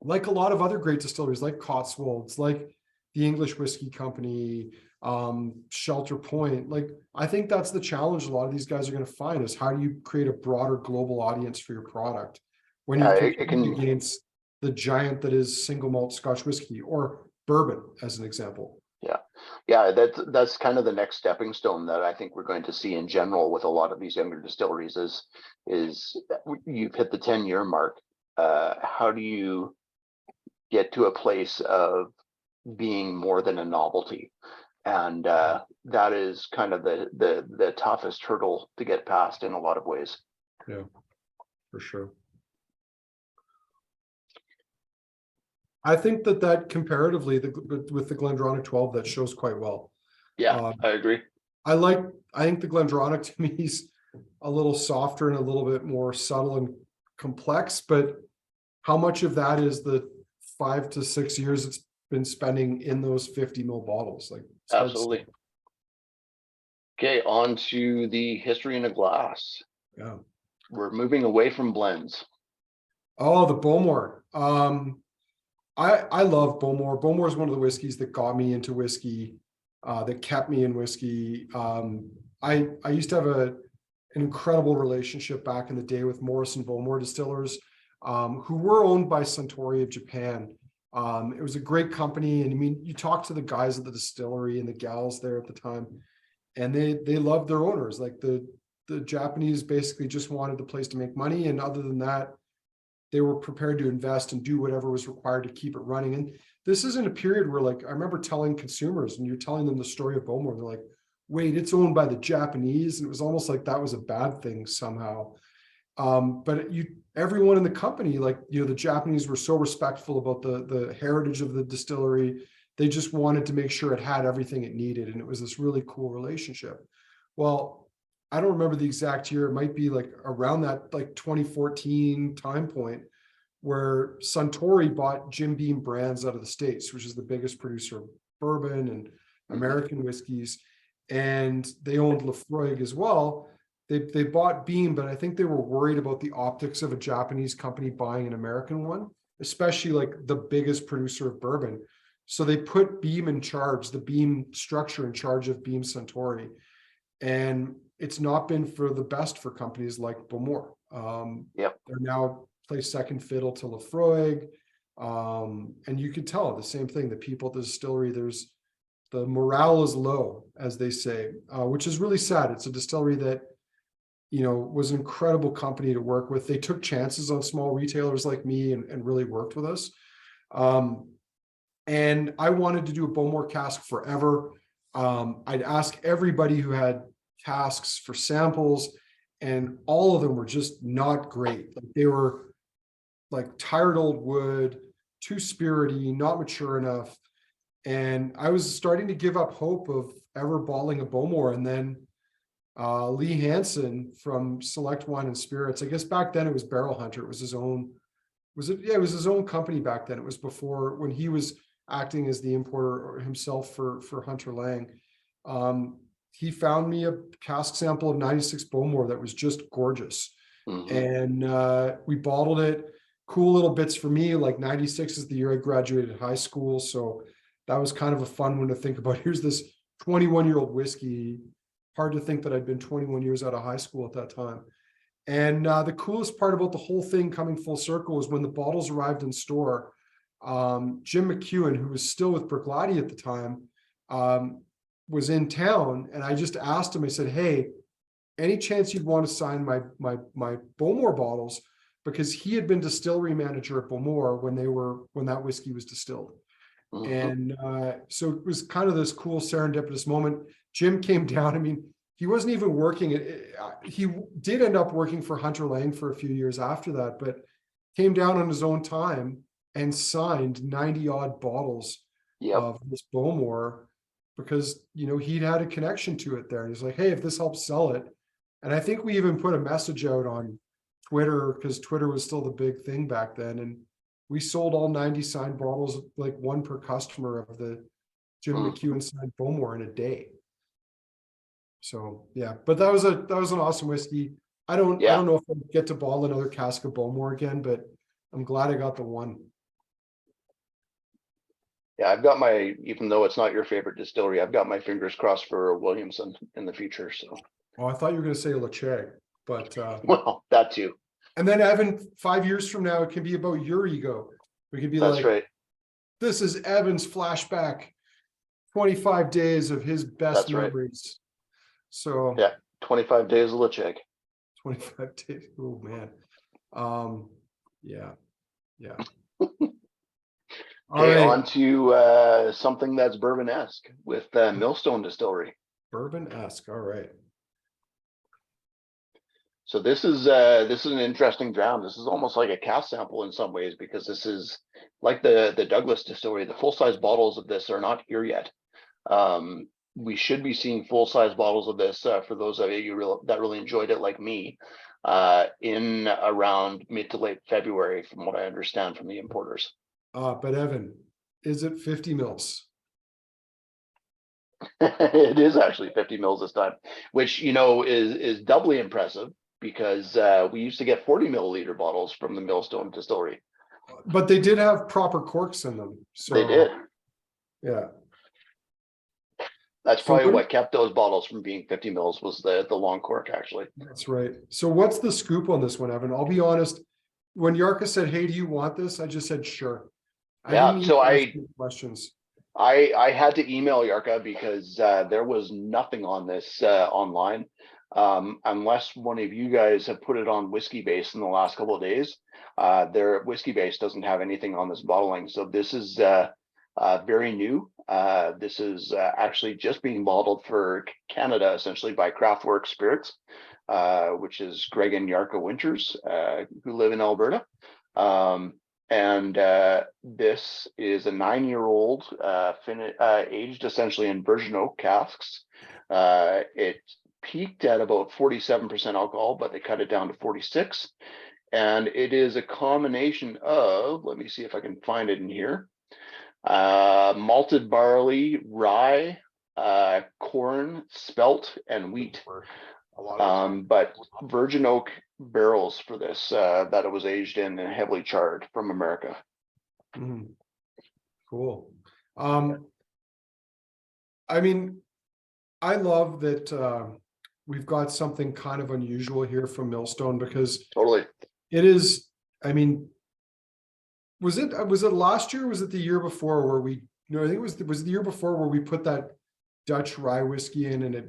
like a lot of other great distilleries, like Cotswolds, like the English Whiskey Company, Shelter Point, like I think that's the challenge a lot of these guys are going to find, is how do you create a broader global audience for your product when you compete against the giant that is single malt Scotch whiskey or bourbon, as an example. That's kind of the next stepping stone that I think we're going to see in general with a lot of these younger distilleries is you've hit the 10-year mark. How do you get to a place of being more than a novelty? And that is kind of the toughest hurdle to get past in a lot of ways. Yeah, for sure. I think that comparatively with the GlenDronach 12, that shows quite well. I agree. I think the GlenDronach to me is a little softer and a little bit more subtle and complex, but how much of that is the 5 to 6 years it's been spending in those 50 ml bottles? Like absolutely. Okay, on to the history in a glass. Yeah, we're moving away from blends. Oh, the Bowmore. I love Bowmore. Bowmore is one of the whiskeys that got me into whiskey, that kept me in whiskey. I used to have an incredible relationship back in the day with Morrison Bowmore distillers, who were owned by Suntory of Japan. It was a great company. And I mean, you talk to the guys at the distillery and the gals there at the time, and they loved their owners. Like the Japanese basically just wanted the place to make money. And other than that, they were prepared to invest and do whatever was required to keep it running. And this isn't a period where, like, I remember telling consumers, and you're telling them the story of Bowmore, they're like, wait, it's owned by the Japanese. And it was almost like that was a bad thing somehow. But everyone in the company, like, the Japanese were so respectful about the heritage of the distillery. They just wanted to make sure it had everything it needed. And it was this really cool relationship. Well, I don't remember the exact year. It might be like around that, like 2014 time point, where Suntory bought Jim Beam Brands out of the States, which is the biggest producer of bourbon and American whiskeys. And they owned Lafroig as well. They bought Beam, but I think they were worried about the optics of a Japanese company buying an American one, especially like the biggest producer of bourbon. So they put Beam in charge, the Beam structure in charge of Beam Suntory. And it's not been for the best for companies like Bowmore. They're now play second fiddle to Lafroig. And you could tell the same thing. The people at the distillery, the morale is low, as they say, which is really sad. It's a distillery that, was an incredible company to work with. They took chances on small retailers like me and really worked with us. And I wanted to do a Bowmore cask forever. I'd ask everybody who had casks for samples, and all of them were just not great. Like, they were like tired old wood, too spirity, not mature enough. And I was starting to give up hope of ever bottling a Bowmore. And then Lee Hansen from Select Wine and Spirits, I guess back then it was Barrel Hunter. It was his own, it was his own company back then. It was before, when he was acting as the importer himself for Hunter Lang. He found me a cask sample of 96 Bowmore that was just gorgeous. And we bottled it. Cool little bits for me, like 96 is the year I graduated high school. So that was kind of a fun one to think about. Here's this 21-year-old whiskey. Hard to think that I'd been 21 years out of high school at that time. And the coolest part about the whole thing coming full circle was when the bottles arrived in store, Jim McEwen, who was still with Bruichladdich at the time, was in town. And I just asked him, I said, hey, any chance you'd want to sign my Bowmore bottles? Because he had been distillery manager at Bowmore when that whiskey was distilled. And so it was kind of this cool serendipitous moment. Jim came down. I mean, he wasn't even working. He did end up working for Hunter Lang for a few years after that, but came down on his own time and signed 90 odd bottles of this Bowmore, because, he'd had a connection to it there. And he's like, hey, if this helps sell it. And I think we even put a message out on Twitter, because Twitter was still the big thing back then. And we sold all 90 signed bottles, like one per customer, of the Jim McEwen signed Bowmore in a day. So yeah, but that was an awesome whiskey. I don't know if I'll get to bottle another cask of Bowmore again, but I'm glad I got the one. Yeah, I've got even though it's not your favorite distillery, I've got my fingers crossed for Williamson in the future. So. Oh, I thought you were going to say Lacheg, but well, that too. And then Evan, 5 years from now, it can be about your ego. We could be That's right. This is Evan's flashback, 25 days of his best memories. Right. So yeah, 25 days of Lacheg. 25 days. Oh man. Yeah. Okay, on to something that's bourbon-esque with Millstone Distillery. Bourbon-esque, all right. So this is an interesting dram. This is almost like a cask sample in some ways, because this is like the Douglas Distillery. The full-size bottles of this are not here yet. We should be seeing full-size bottles of this for those of you that really enjoyed it, like me, in around mid to late February, from what I understand from the importers. But Evan, is it 50 mils? It is actually 50 mils this time, which is doubly impressive, because we used to get 40 milliliter bottles from the Millstone Distillery. But they did have proper corks in them. So they did. Yeah. That's probably what kept those bottles from being 50 mils, was the long cork, actually. That's right. So what's the scoop on this one, Evan? I'll be honest. When Yarka said, hey, do you want this? I just said, sure. I didn't even So ask you questions. I had to email Yarka because there was nothing on this online, unless one of you guys have put it on Whiskey Base in the last couple of days. Their Whiskey Base doesn't have anything on this bottling, so this is very new. This is actually just being bottled for Canada, essentially by Craftwork Spirits, which is Greg and Yarka Winters, who live in Alberta. And this is a 9-year-old aged essentially in virgin oak casks. It peaked at about 47% alcohol, but they cut it down to 46. And it is a combination of, let me see if I can find it in here, malted barley, rye, corn, spelt, and wheat. But virgin oak barrels for this that it was aged in and heavily charred from America. Cool. I mean, I love that we've got something kind of unusual here from Millstone, because Totally. it is, I mean, was it last year? Was it the year before where we, no, I think it was the year before where we put that Dutch rye whiskey in and it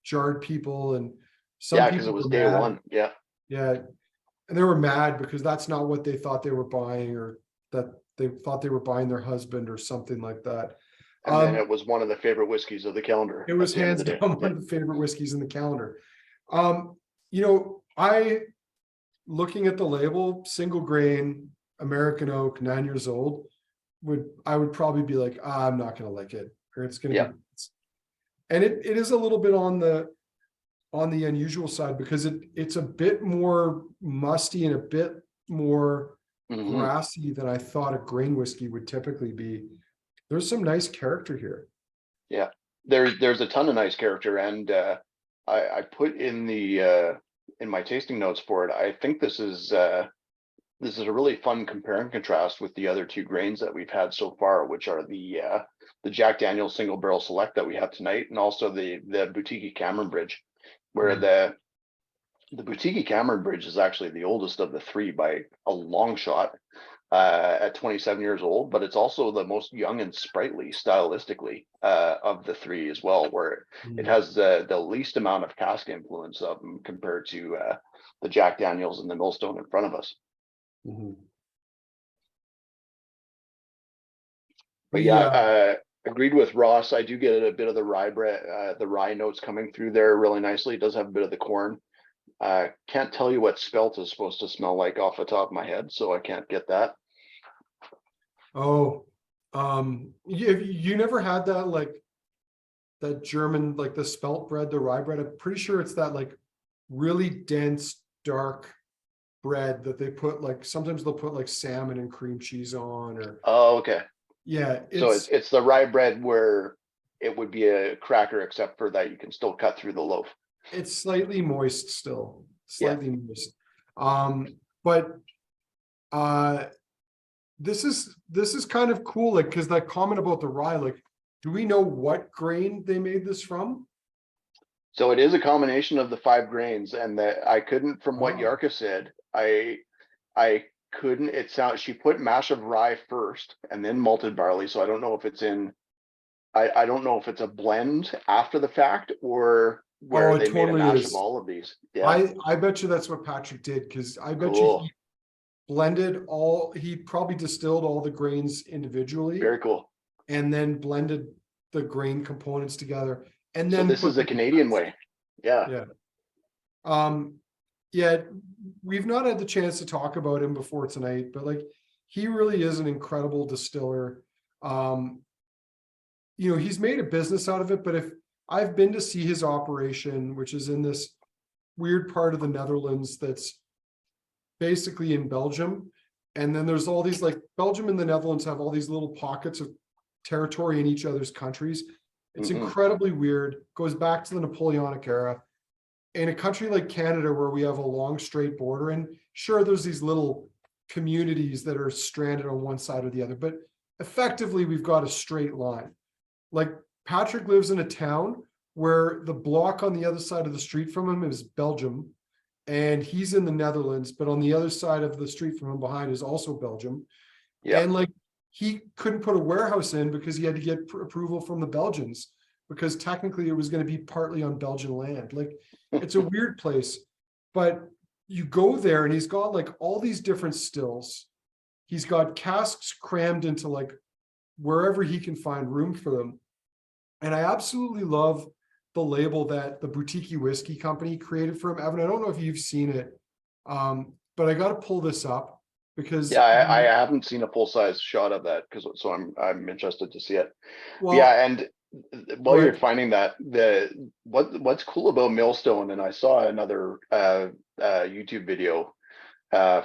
jarred people, and some because people it was were day mad. one. Yeah. And they were mad because that's not what they thought they were buying, or that they thought they were buying their husband or something like that. And then it was one of the favorite whiskeys of the calendar. It was hands down one of the favorite whiskeys in the calendar. You know, looking at the label, single grain, American oak, 9 years old, I would probably be like, I'm not going to like it, or it's going to be. And it is a little bit on the unusual side, because it's a bit more musty and a bit more grassy than I thought a grain whiskey would typically be. There's some nice character here. Yeah, there's a ton of nice character, and I put in the in my tasting notes for it. I think this is a really fun compare and contrast with the other two grains that we've had so far, which are the Jack Daniel's Single Barrel Select that we have tonight, and also the Boutique Cameron Bridge, where the Boutique Cameron Bridge is actually the oldest of the three by a long shot, at 27 years old, but it's also the most young and sprightly stylistically of the three as well, where it has the least amount of cask influence of them compared to the Jack Daniel's and the Millstone in front of us. But agreed with Ross. I do get a bit of the rye notes coming through there really nicely. It does have a bit of the corn. Can't tell you what spelt is supposed to smell like off the top of my head, so I can't get that. Oh, you never had that, like that German, like the spelt bread, the rye bread? I'm pretty sure it's that like really dense, dark bread that they put, like sometimes they'll put like salmon and cream cheese on, or okay. Yeah, so it's the rye bread where it would be a cracker, except for that you can still cut through the loaf. It's slightly moist still, moist. But this is kind of cool, like, because that comment about the rye, like, do we know what grain they made this from? So it is a combination of the 5 grains, and that I couldn't, from what Yarka said, I couldn't, she put mash of rye first and then malted barley. So I don't know if it's I don't know if it's a blend after the fact, or where they made a mash of all of these. I bet you that's what Patrick did, because I bet you he blended he probably distilled all the grains individually. Very cool. And then blended the grain components together. And then so this is the Canadian way. Yeah. We've not had the chance to talk about him before tonight, but like, he really is an incredible distiller. He's made a business out of it, but if I've been to see his operation, which is in this weird part of the Netherlands that's basically in Belgium, and then there's all these, like, Belgium and the Netherlands have all these little pockets of territory in each other's countries. It's incredibly weird. Goes back to the Napoleonic era. In a country like Canada, where we have a long straight border, and sure, there's these little communities that are stranded on one side or the other, but effectively we've got a straight line. Like, Patrick lives in a town where the block on the other side of the street from him is Belgium, and he's in the Netherlands, but on the other side of the street from him behind is also Belgium. And like, he couldn't put a warehouse in because he had to get approval from the Belgians, because technically it was going to be partly on Belgian land. Like, it's a weird place, but you go there and he's got like all these different stills. He's got casks crammed into like wherever he can find room for them. And I absolutely love the label that the Boutique Whiskey Company created for him. Evan, I don't know if you've seen it, but I got to pull this up because I haven't seen a full size shot of that, because so I'm interested to see it. well, Yeah, and while you're finding that, what's cool about Millstone, and I saw another YouTube video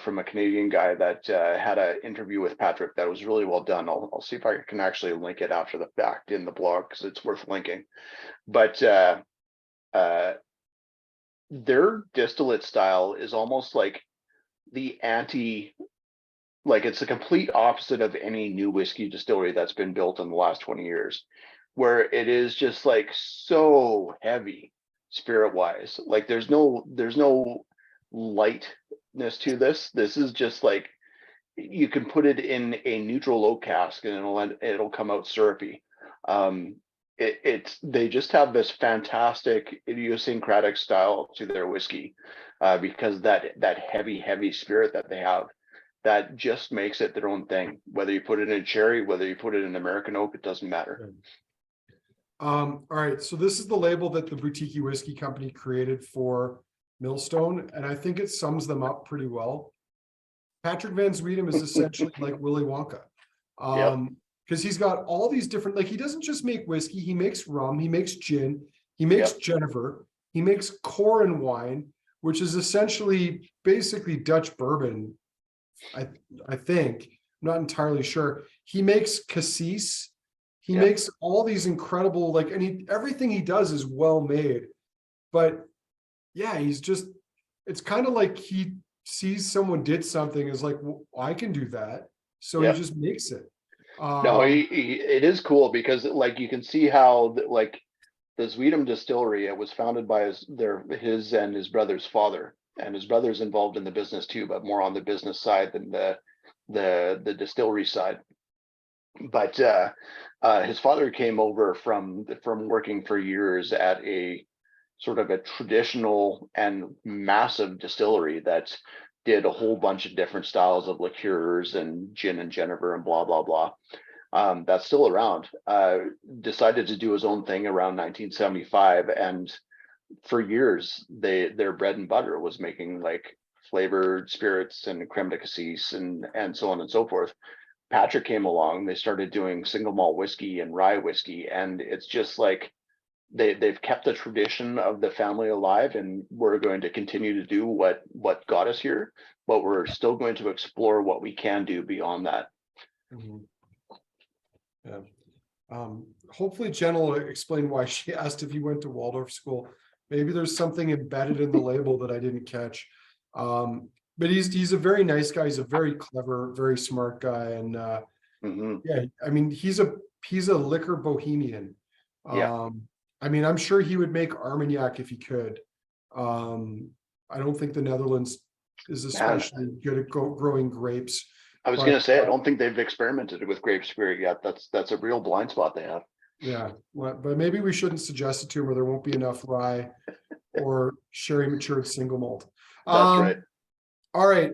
from a Canadian guy that had an interview with Patrick that was really well done. I'll see if I can actually link it after the fact in the blog, because it's worth linking. But their distillate style is almost like the it's the complete opposite of any new whiskey distillery that's been built in the last 20 years, where it is just like so heavy spirit wise. Like there's no lightness to this. This is just like, you can put it in a neutral oak cask and it'll come out syrupy. They just have this fantastic idiosyncratic style to their whiskey, because that heavy spirit that they have, that just makes it their own thing. Whether you put it in cherry, whether you put it in American oak, it doesn't matter. All right, so this is the label that the Boutique Whiskey Company created for Millstone, and I think it sums them up pretty well. Patrick Van Zwiedem is essentially like Willy Wonka, because he's got all these different, like, he doesn't just make whiskey, he makes rum, he makes gin, he makes Genever, he makes Corin wine, which is essentially basically Dutch bourbon. I think, I'm not entirely sure. He makes cassis. He makes all these incredible, like, and everything he does is well made. But yeah, he's just, it's kind of like he sees someone did something, is like, well, I can do that. So he just makes it. No, it is cool, because like you can see how like the Zwiedem distillery, it was founded by his and his brother's father, and his brother's involved in the business too, but more on the business side than the distillery side. But his father came over from working for years at a sort of a traditional and massive distillery that did a whole bunch of different styles of liqueurs and gin and Genever and blah blah blah. That's still around. Decided to do his own thing around 1975, and for years their bread and butter was making like flavored spirits and creme de cassis and so on and so forth. Patrick came along, they started doing single malt whiskey and rye whiskey, and it's just like they've kept the tradition of the family alive, and we're going to continue to do what got us here, but we're still going to explore what we can do beyond that. Hopefully Jen will explain why she asked if you went to Waldorf school. Maybe there's something embedded in the label that I didn't catch. But he's a very nice guy. He's a very clever, very smart guy. And yeah, I mean, he's a liquor bohemian. I mean, I'm sure he would make Armagnac if he could. I don't think the Netherlands is especially good at growing grapes. I was going to say, I don't think they've experimented with grape spirit yet. That's a real blind spot they have. Yeah, but maybe we shouldn't suggest it to him, or there won't be enough rye or sherry matured single malt. That's right. All right.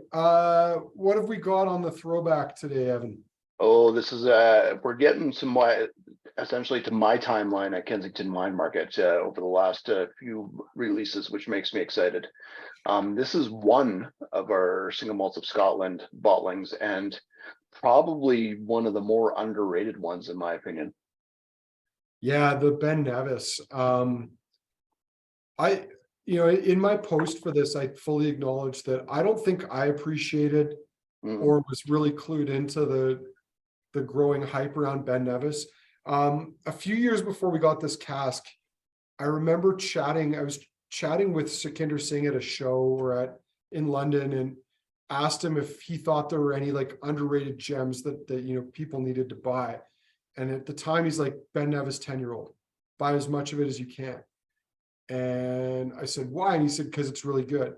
What have we got on the throwback today, Evan? Oh, this is we're getting some essentially to my timeline at Kensington Wine Market over the last few releases, which makes me excited. This is one of our single malts of Scotland bottlings, and probably one of the more underrated ones in my opinion. Yeah, the Ben Nevis. In my post for this, I fully acknowledged that I don't think I appreciated or was really clued into the growing hype around Ben Nevis. A few years before we got this cask, I remember I was chatting with Sukhinder Singh at a show in London, and asked him if he thought there were any like underrated gems that people needed to buy. And at the time he's like, Ben Nevis 10-year-old, buy as much of it as you can. And I said, why? And he said, because it's really good.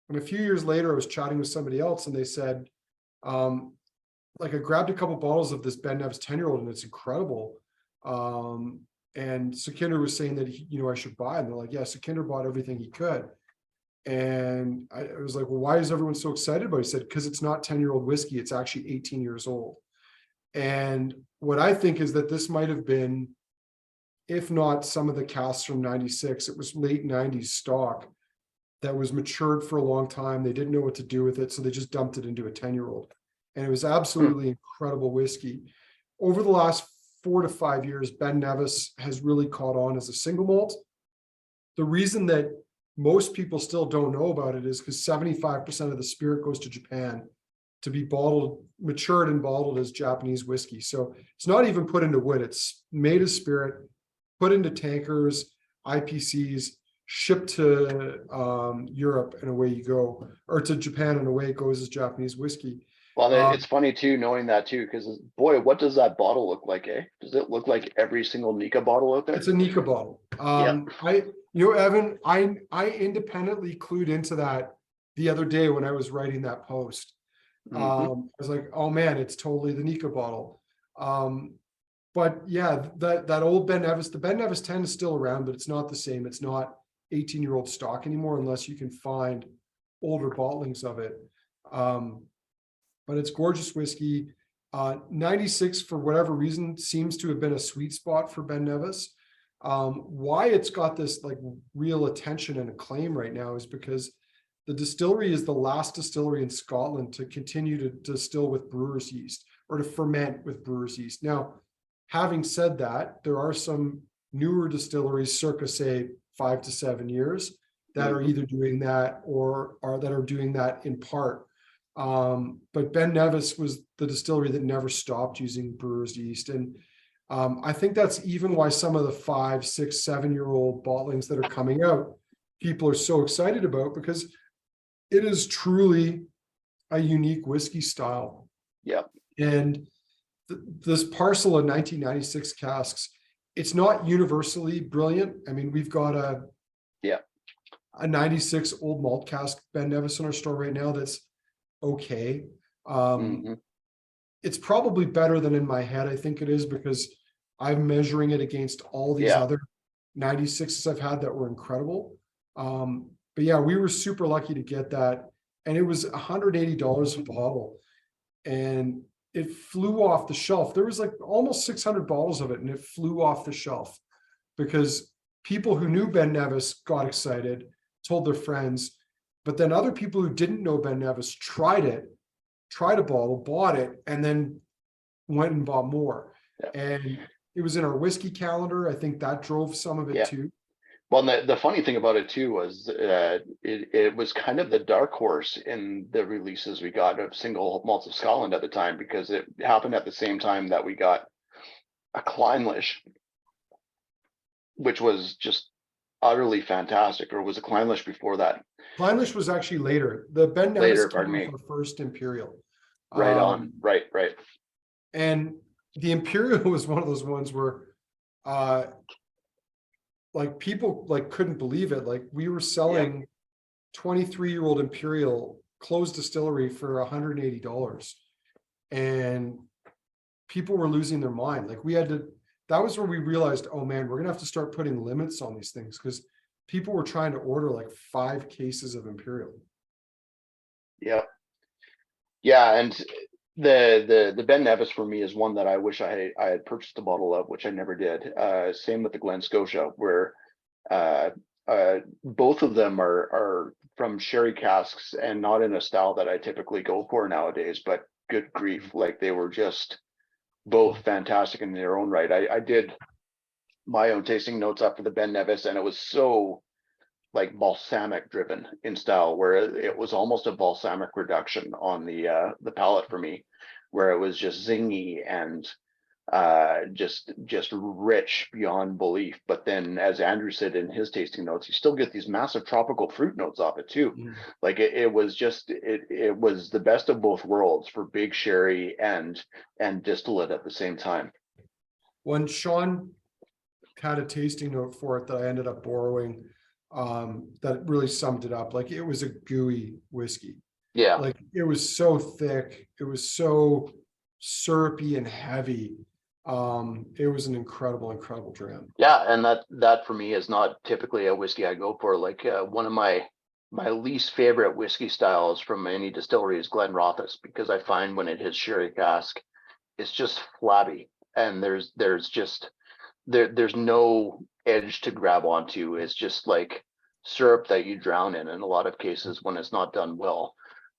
And a few years later, I was chatting with somebody else, and they said, like I grabbed a couple bottles of this Ben Nevis 10-year-old and it's incredible. And Sukhinder was saying that I should buy it. And they're like, yeah, Sukhinder bought everything he could. And I was like, well, why is everyone so excited about it? He said, because it's not 10-year-old whiskey, it's actually 18 years old. And what I think is that this might have been, if not some of the casks from 96, it was late 90s stock that was matured for a long time. They didn't know what to do with it, so they just dumped it into a 10-year-old. And it was absolutely incredible whiskey. Over the last 4 to 5 years, Ben Nevis has really caught on as a single malt. The reason that most people still don't know about it is because 75% of the spirit goes to Japan to be bottled, matured and bottled as Japanese whiskey. So it's not even put into wood. It's made as spirit, put into tankers, IPCs, shipped to Europe, and away you go, or to Japan, and away it goes as Japanese whiskey. Well, it's funny too, knowing that too, because boy, what does that bottle look like, eh? Does it look like every single Nika bottle out there? It's a Nika bottle. Evan, I independently clued into that the other day when I was writing that post. I was like, oh man, it's totally the Nika bottle. But yeah, that old Ben Nevis, the Ben Nevis 10 is still around, but it's not the same. It's not 18-year-old stock anymore, unless you can find older bottlings of it. But it's gorgeous whiskey. 96, for whatever reason, seems to have been a sweet spot for Ben Nevis. Why it's got this like real attention and acclaim right now is because the distillery is the last distillery in Scotland to continue to distill with brewer's yeast, or to ferment with brewer's yeast. Now, having said that, there are some newer distilleries circa, say, 5 to 7 years that are either doing that or that are doing that in part. But Ben Nevis was the distillery that never stopped using brewer's yeast. And I think that's even why some of the 5, 6, 7-year-old bottlings that are coming out, people are so excited about, because it is truly a unique whiskey style. Yep. And this parcel of 1996 casks, it's not universally brilliant. I mean, we've got a 96 old malt cask Ben Nevis in our store right now that's okay. It's probably better than in my head. I think it is, because I'm measuring it against all these other 96s I've had that were incredible. But yeah, we were super lucky to get that. And it was $180 a bottle. And it flew off the shelf. There was like almost 600 bottles of it, and it flew off the shelf because people who knew Ben Nevis got excited, told their friends, but then other people who didn't know Ben Nevis tried a bottle, bought it, and then went and bought more. And it was in our whiskey calendar. I think that drove some of it too. Well, the funny thing about it too was it was kind of the dark horse in the releases we got of single malts of Scotland at the time, because it happened at the same time that we got a Clynelish, which was just utterly fantastic. Or was a Clynelish before that? Clynelish was actually later. The Ben Nevis came off our first Imperial. Right on. Right. And the Imperial was one of those ones where like people like couldn't believe it. Like we were selling 23-year-old Imperial closed distillery for $180, and people were losing their mind. Like we had to, that was where we realized, oh man, we're gonna have to start putting limits on these things, because people were trying to order like 5 cases of Imperial. And the Ben Nevis for me is one that I wish I had purchased a bottle of, which I never did. Same with the Glen Scotia, where both of them are from sherry casks and not in a style that I typically go for nowadays. But good grief, like they were just both fantastic in their own right. I did my own tasting notes after the Ben Nevis, and it was so like balsamic driven in style, where it was almost a balsamic reduction on the palate for me, where it was just zingy and just rich beyond belief. But then, as Andrew said in his tasting notes, you still get these massive tropical fruit notes off it too. Like it was the best of both worlds for big sherry and distillate at the same time. When Sean had a tasting note for it that I ended up borrowing, that really summed it up. Like it was a gooey whiskey. Like it was so thick. It was so syrupy and heavy. It was an incredible dram. Yeah, and that for me is not typically a whiskey I go for. Like one of my least favorite whiskey styles from any distillery is GlenDronach, because I find when it hits sherry cask, it's just flabby, and there's no edge to grab onto. It's just like syrup that you drown in a lot of cases when it's not done well.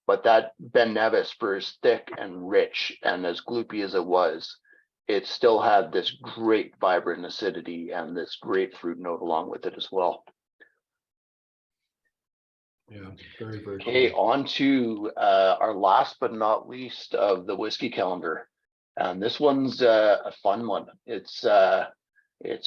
But that Ben Nevis, for as thick and rich and as gloopy as it was, it still had this great vibrant acidity and this great fruit note along with it as well. Yeah, very Okay, cool. on to our last but not least of the whiskey calendar. And this one's a fun one. It's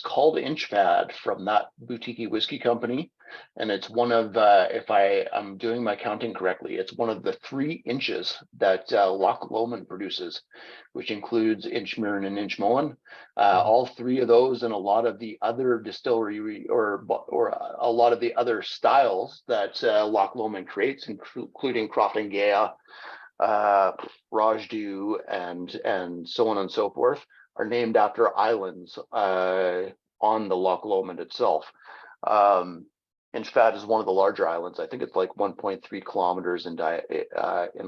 called Inchfad, from that boutique whiskey company. And it's one of, if I'm doing my counting correctly, it's one of the 3 inches that Loch Lomond produces, which includes Inchmere and Inchmoan. All 3 of those, and a lot of the other distillery or a lot of the other styles that Loch Lomond creates, including Croft and Gaia, Rajdu, and so on and so forth, are named after islands on the Loch Lomond itself. Inchfad is one of the larger islands. I think it's like 1.3 kilometers in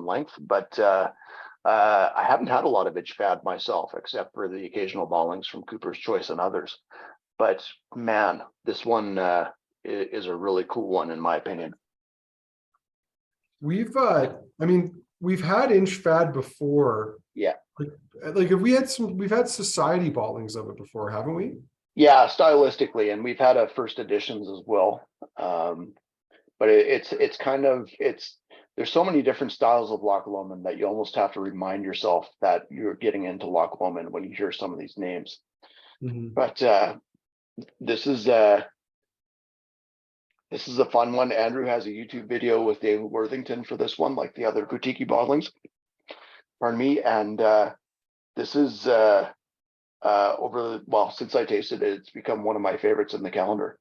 length, but I haven't had a lot of Inchfad myself, except for the occasional bottlings from Cooper's Choice and others. But man, this one is a really cool one, in my opinion. We've had Inchfad before. Yeah. Like we've had society bottlings of it before, haven't we? Yeah, stylistically, and we've had a first editions as well. But it's kind of, there's so many different styles of Loch Lomond that you almost have to remind yourself that you're getting into Loch Lomond when you hear some of these names. But this is a fun one. Andrew has a YouTube video with David Worthington for this one, like the other boutique bottlings. Pardon me. And this is since I tasted it, it's become one of my favorites in the calendar.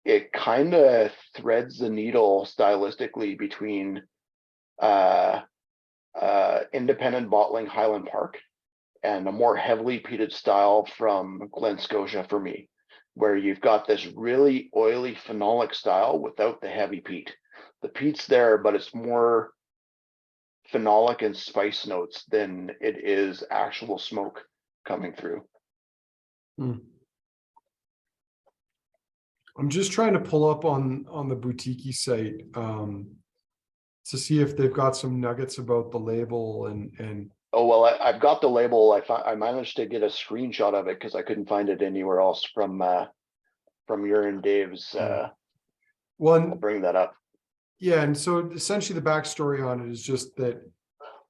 It kind of threads the needle stylistically between independent bottling Highland Park and a more heavily peated style from Glen Scotia for me, where you've got this really oily phenolic style without the heavy peat. The peat's there, but it's more phenolic and spice notes than it is actual smoke coming through. I'm just trying to pull up on the boutique site to see if they've got some nuggets about the label and. Oh, well, I've got the label. I managed to get a screenshot of it because I couldn't find it anywhere else from your and Dave's. I'll bring that up. Yeah, and so essentially the backstory on it is just that,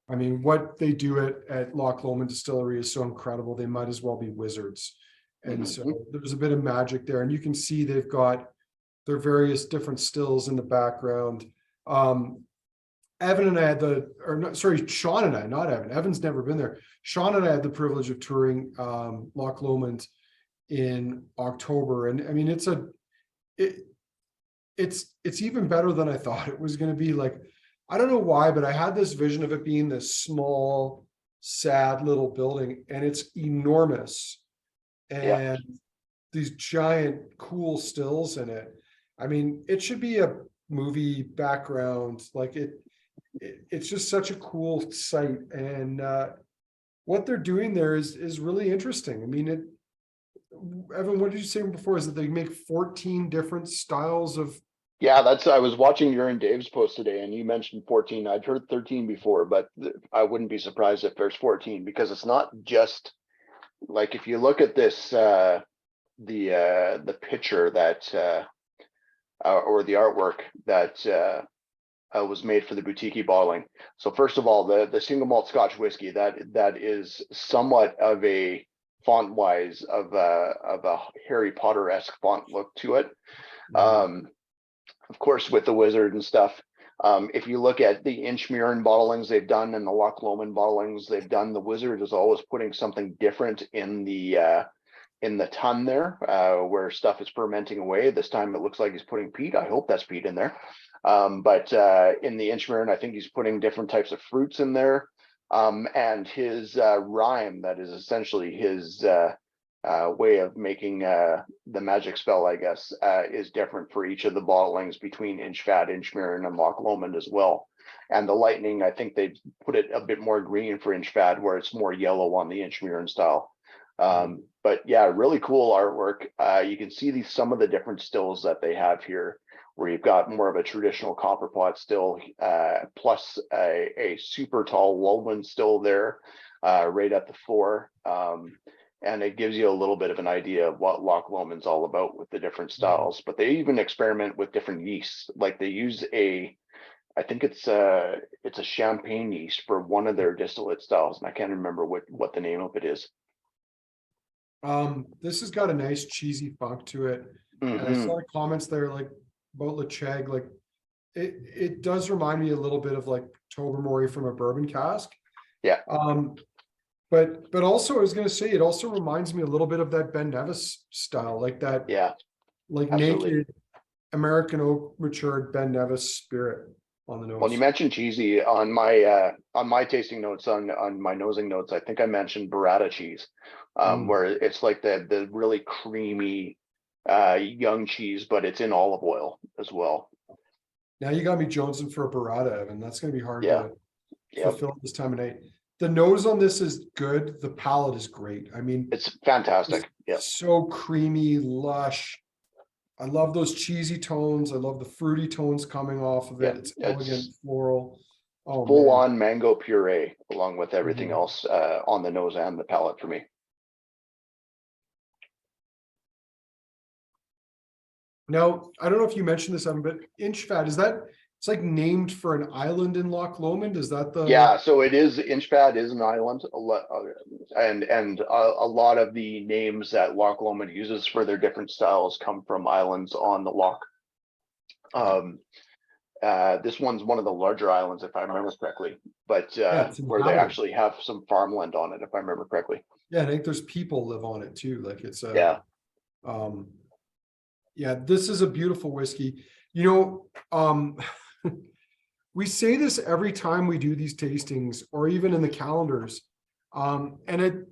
I mean, what they do at Loch Lomond Distillery is so incredible. They might as well be wizards. And so there's a bit of magic there, and you can see they've got their various different stills in the background. Evan and I had Sean and I, not Evan. Evan's never been there. Sean and I had the privilege of touring Loch Lomond in October, and I mean it's even better than I thought it was going to be. Like, I don't know why, but I had this vision of it being this small, sad little building, and it's enormous. And these giant cool stills in it. I mean, it should be a movie background. Like it's just such a cool site, and what they're doing there is really interesting. I mean, Evan, what did you say before? Is that they make 14 different styles of? Yeah, I was watching your and Dave's post today, and you mentioned 14. I'd heard 13 before, but I wouldn't be surprised if there's 14, because it's not just like, if you look at this, the picture that or the artwork that was made for the boutique bottling. So first of all, the single malt Scotch whiskey, that is somewhat of a font wise of a Harry Potter-esque font look to it. Of course, with the wizard and stuff. If you look at the Inchmere bottlings they've done and the Loch Lomond bottlings they've done, the wizard is always putting something different in the tun there, where stuff is fermenting away. This time it looks like he's putting peat. I hope that's peat in there. But in the Inchmere, I think he's putting different types of fruits in there. And his rhyme, that is essentially his way of making the magic spell, I guess, is different for each of the bottlings between Inchfad, Inchmirren, and Loch Lomond as well. And the lightning, I think they put it a bit more green for Inchfad, where it's more yellow on the Inchmirren style. But yeah, really cool artwork. You can see some of the different stills that they have here, where you've got more of a traditional copper pot still, plus a super tall Lowland still there, right at the floor. And it gives you a little bit of an idea of what Loch Lomond's all about with the different styles. But they even experiment with different yeasts. Like they use I think it's a champagne yeast for one of their distillate styles, and I can't remember what the name of it is. This has got a nice cheesy funk to it. And I saw the comments there like about Lecheg, like it does remind me a little bit of like Tobermory from a bourbon cask. Yeah. But also I was gonna say it also reminds me a little bit of that Ben Nevis style, like that, like absolutely. naked American oak matured Ben Nevis spirit on the nose. Well, you mentioned cheesy on my tasting notes, on my nosing notes. I think I mentioned burrata cheese, where it's like the really creamy young cheese, but it's in olive oil as well. Now you got me jonesing for a burrata, Evan. That's going to be hard to fulfill this time of night. The nose on this is good. The palate is great. I mean, it's fantastic. Yeah, so creamy, lush. I love those cheesy tones. I love the fruity tones coming off of it. It's elegant, floral. Oh, full on mango puree, along with everything else on the nose and the palate for me. Now, I don't know if you mentioned this, Evan, but Inchfad, it's like named for an island in Loch Lomond? Is that the? Yeah, so it is, Inchfad is an island, and a lot of the names that Loch Lomond uses for their different styles come from islands on the loch. This one's one of the larger islands, if I remember correctly, but where they actually have some farmland on it, if I remember correctly. Yeah, I think there's people live on it too. Like it's yeah, this is a beautiful whiskey. You know, we say this every time we do these tastings or even in the calendars. And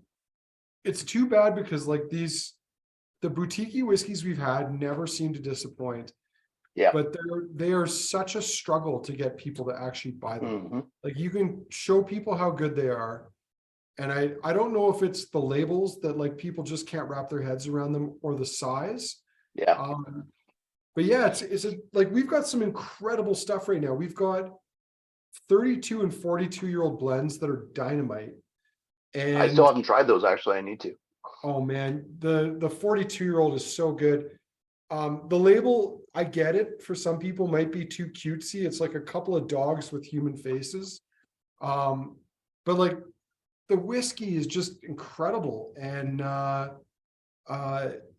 it's too bad because like the boutique whiskeys we've had never seem to disappoint. Yeah. But they are such a struggle to get people to actually buy them. Like you can show people how good they are. And I don't know if it's the labels that like people just can't wrap their heads around them or the size. Yeah. But yeah, like we've got some incredible stuff right now. We've got 32 and 42-year-old blends that are dynamite. And I still haven't tried those, actually. I need to. Oh man, the 42-year-old is so good. The label, I get it, for some people might be too cutesy. It's like a couple of dogs with human faces. But like the whiskey is just incredible. And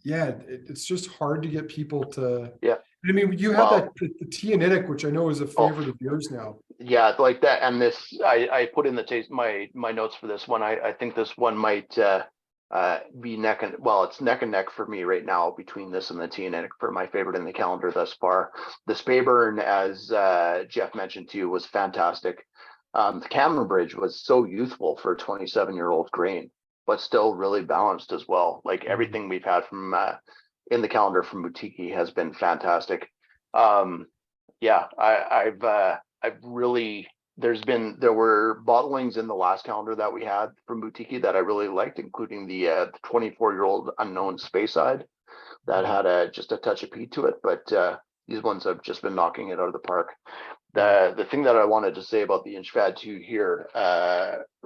yeah, it's just hard to get people to. Yeah. I mean, you have that the Teonitic, which I know is a favorite of yours now. Yeah, like that. And this, I put in the taste my notes for this one. I think this one might be it's neck and neck for me right now between this and the Teonitic for my favorite in the calendar thus far. The Speyburn, as Jeff mentioned too, was fantastic. The Cameron Bridge was so youthful for a 27-year-old grain, but still really balanced as well. Like everything we've had from in the calendar from Boutique has been fantastic. Yeah, I've really, there were bottlings in the last calendar that we had from Boutique that I really liked, including the 24-year-old Unknown Speyside that had just a touch of peat to it, but these ones have just been knocking it out of the park. The thing that I wanted to say about the Inchfad 2 here,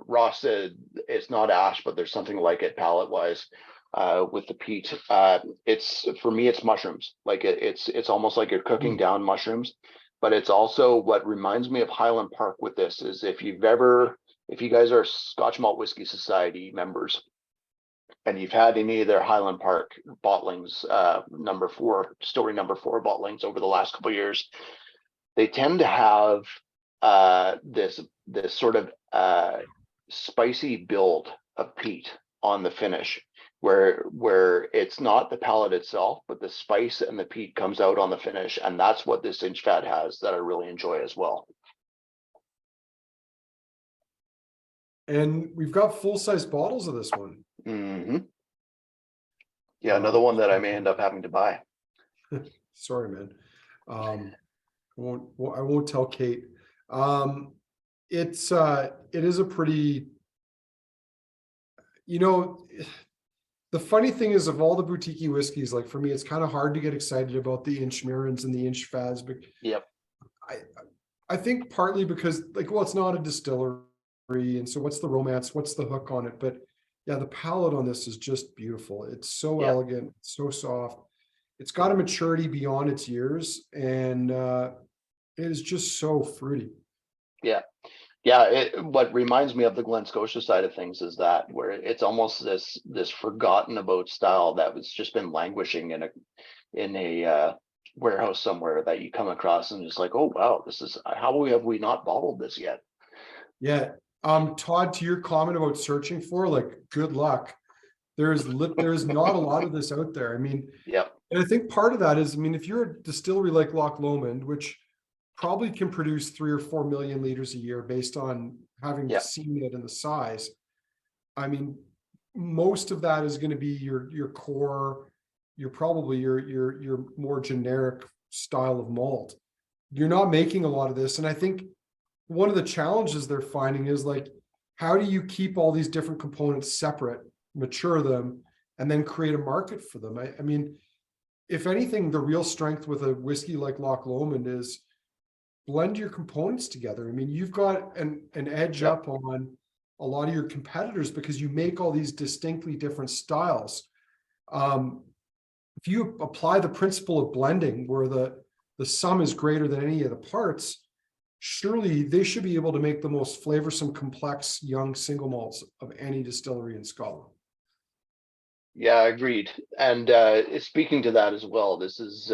Ross said it's not ash, but there's something like it palate wise with the peat. It's, for me, it's mushrooms. Like it's almost like you're cooking down mushrooms, but it's also what reminds me of Highland Park with this is if you guys are Scotch Malt Whiskey Society members and you've had any of their Highland Park bottlings, story number 4 bottlings over the last couple of years, they tend to have this sort of spicy build of peat on the finish, where it's not the palate itself, but the spice and the peat comes out on the finish, and that's what this Inchfad has that I really enjoy as well. And we've got full-size bottles of this one. Mm-hmm. Yeah, another one that I may end up having to buy. Sorry, man. I won't tell Kate. It is a pretty, the funny thing is, of all the boutique whiskeys, like for me, it's kind of hard to get excited about the Inchmirans and the Inchfads, but Yep. I think partly because, like, well, it's not a distillery, and so what's the romance? What's the hook on it? But yeah, the palate on this is just beautiful. It's so elegant, so soft. It's got a maturity beyond its years, and it is just so fruity. Yeah. Yeah, what reminds me of the Glen Scotia side of things is that where it's almost this forgotten about style that was just been languishing in a warehouse somewhere that you come across and it's like, oh wow, this is how have we not bottled this yet? Yeah. Todd, to your comment about searching for, like, good luck. There's not a lot of this out there. I mean, and I think part of that is, I mean, if you're a distillery like Loch Lomond, which probably can produce 3 or 4 million liters a year based on having seen it in the size. I mean, most of that is going to be your core, probably your more generic style of malt. You're not making a lot of this. And I think one of the challenges they're finding is, like, how do you keep all these different components separate, mature them, and then create a market for them? I mean, if anything, the real strength with a whiskey like Loch Lomond is blend your components together. I mean, you've got an edge up on a lot of your competitors because you make all these distinctly different styles. If you apply the principle of blending, where the sum is greater than any of the parts, surely they should be able to make the most flavorsome, complex, young single malts of any distillery in Scotland. Yeah, agreed. And speaking to that as well, this is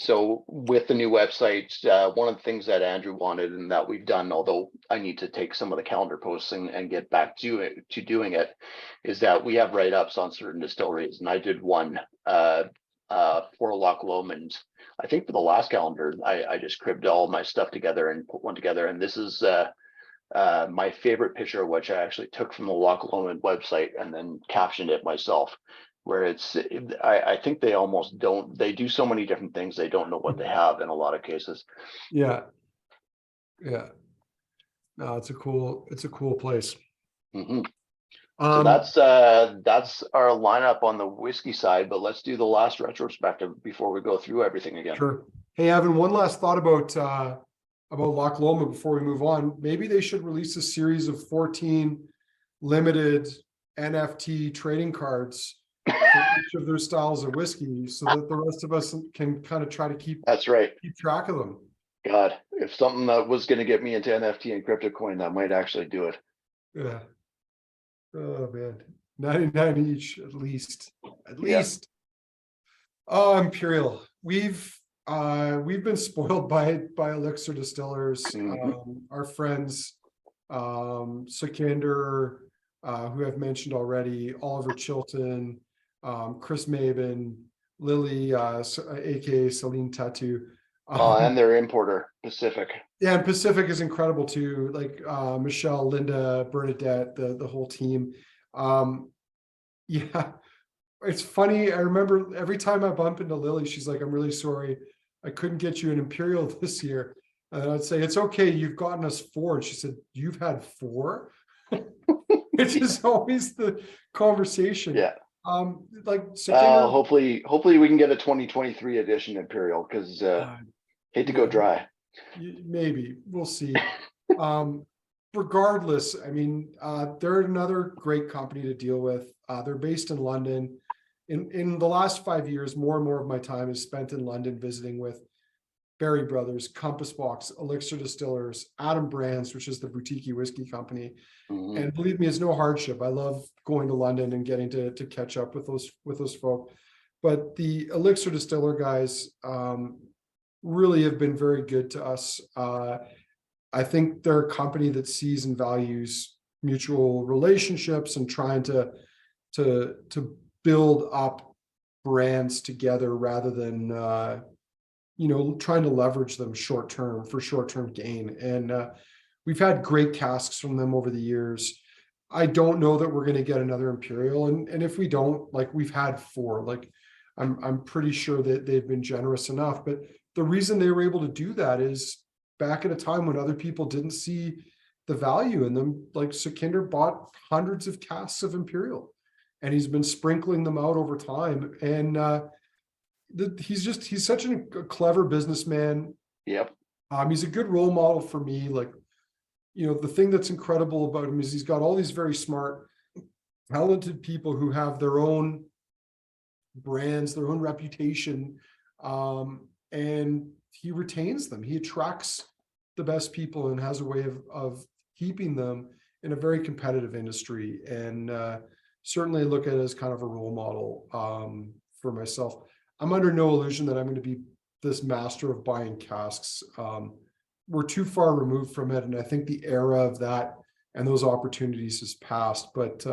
so with the new website, one of the things that Andrew wanted and that we've done, although I need to take some of the calendar posts and get back to doing it, is that we have write-ups on certain distilleries. And I did one for Loch Lomond. I think for the last calendar, I just cribbed all my stuff together and put one together. And this is my favorite picture, which I actually took from the Loch Lomond website and then captioned it myself. Where I think they almost don't, they do so many different things, they don't know what they have in a lot of cases. Yeah. No, it's a cool place. Mm-hmm. So that's our lineup on the whiskey side, but let's do the last retrospective before we go through everything again. Sure. Hey, Evan, one last thought about Loch Lomond before we move on. Maybe they should release a series of 14 limited NFT trading cards for each of their styles of whiskey, so that the rest of us can kind of try to keep track of them. God, if something that was going to get me into NFT and crypto coin, that might actually do it. Yeah. Oh man, 99 each at least. Oh, Imperial. We've been spoiled by Elixir Distillers. Mm-hmm. Our friends, Sikander, who I've mentioned already, Oliver Chilton, Chris Maben, Lily, aka Celine Tattoo. And their importer, Pacific. Yeah, and Pacific is incredible too. Like Michelle, Linda, Bernadette, the whole team. Yeah, it's funny. I remember every time I bump into Lily, she's like, "I'm really sorry, I couldn't get you an Imperial this year." And I'd say, "It's okay, you've gotten us 4." And she said, "You've had 4?" Which is always the conversation. Yeah. Like Sikander, hopefully we can get a 2023 edition Imperial, because hate to go dry. Maybe we'll see. Regardless, I mean, they're another great company to deal with. They're based in London. In the last 5 years, more and more of my time is spent in London visiting with Berry Brothers, Compass Box, Elixir Distillers, Adam Brands, which is the boutique whiskey company. Mm-hmm. And believe me, it's no hardship. I love going to London and getting to catch up with those folk. But the Elixir Distiller guys really have been very good to us. I think they're a company that sees and values mutual relationships and trying to build up brands together rather than trying to leverage them for short-term gain. And we've had great casks from them over the years. I don't know that we're going to get another Imperial, and if we don't, like, we've had 4. Like, I'm pretty sure that they've been generous enough. But the reason they were able to do that is back at a time when other people didn't see the value in them. Like, Sukhinder bought hundreds of casks of Imperial, and he's been sprinkling them out over time. And he's such a clever businessman. Yep. He's a good role model for me. Like, the thing that's incredible about him is he's got all these very smart, talented people who have their own brands, their own reputation, and he retains them. He attracts the best people and has a way of keeping them in a very competitive industry. And certainly look at it as kind of a role model for myself. I'm under no illusion that I'm going to be this master of buying casks. We're too far removed from it, and I think the era of that and those opportunities has passed. But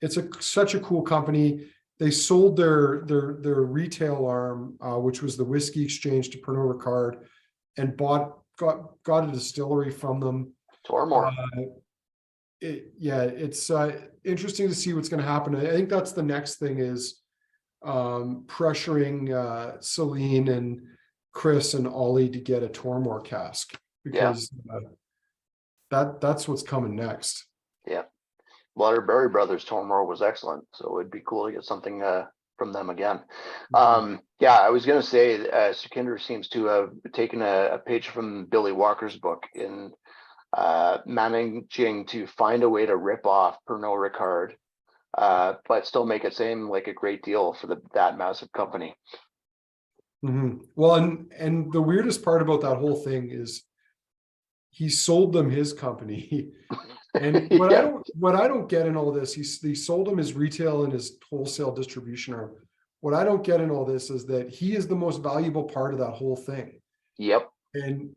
it's such a cool company. They sold their retail arm, which was the Whisky Exchange, to Pernod Ricard, and got a distillery from them. Tormore. It's interesting to see what's going to happen. I think that's the next thing is pressuring Celine and Chris and Ollie to get a Tormore cask, because that's what's coming next. Yeah. Waterbury Brothers Tormore was excellent, so it'd be cool to get something from them again. I was going to say Sukhinder seems to have taken a page from Billy Walker's book in managing to find a way to rip off Pernod Ricard, but still make it seem like a great deal for that massive company. Well, and the weirdest part about that whole thing is he sold them his company. And what I don't get in all this, he sold him his retail and his wholesale distribution arm. What I don't get in all this is that he is the most valuable part of that whole thing. Yep. And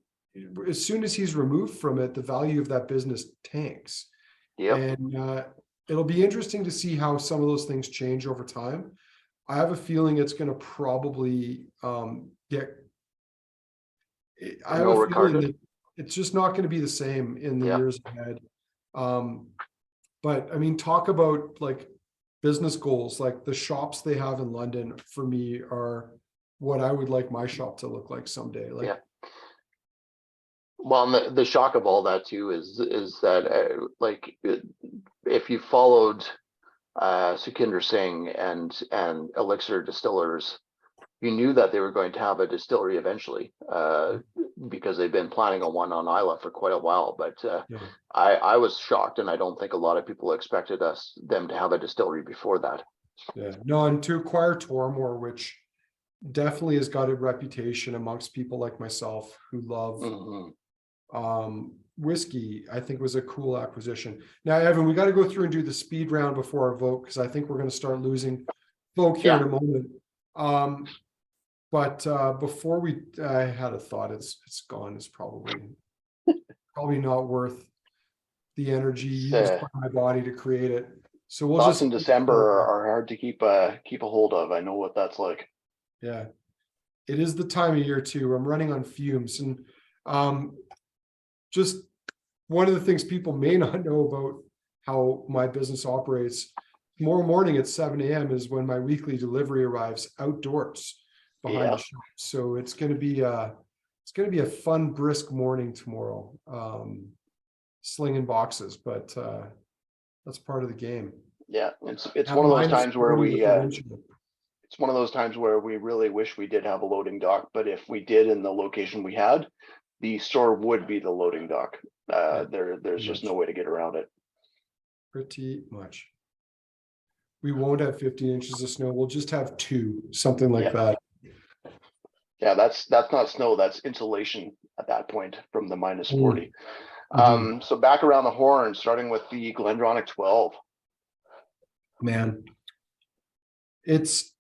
as soon as he's removed from it, the value of that business tanks. Yep. And it'll be interesting to see how some of those things change over time. I have a feeling it's going to probably get. I have a feeling that it's just not going to be the same in the years ahead. But I mean, talk about like business goals. Like, the shops they have in London for me are what I would like my shop to look like someday. Like, well, and the shock of all that too is that like, if you followed Sukhinder Singh and Elixir Distillers, you knew that they were going to have a distillery eventually, because they've been planning on one on Isla for quite a while. But I was shocked, and I don't think a lot of people expected them to have a distillery before that. Yeah, no, and to acquire Tormore, which definitely has got a reputation amongst people like myself who love whiskey, I think was a cool acquisition. Now, Evan, we got to go through and do the speed round before our vote, because I think we're going to start losing folk here in a moment. But before I had a thought, it's gone. It's probably not worth the energy used by my body to create it. So we'll thoughts in December are hard to keep a hold of. I know what that's like. Yeah, it is the time of year too. I'm running on fumes, and just one of the things people may not know about how my business operates. Tomorrow morning at 7 a.m. is when my weekly delivery arrives outdoors behind the shop. So it's going to be a fun, brisk morning tomorrow, slinging boxes, but that's part of the game. Yeah, it's one of those times where it's one of those times where we really wish we did have a loading dock, but if we did in the location we had, the store would be the loading dock. There's just no way to get around it. Pretty much. We won't have 15 inches of snow. We'll just have 2, something like that. Yeah, that's not snow. That's insulation at that point from the minus 40. So back around the horn, starting with the GlenDronach 12. Man, it's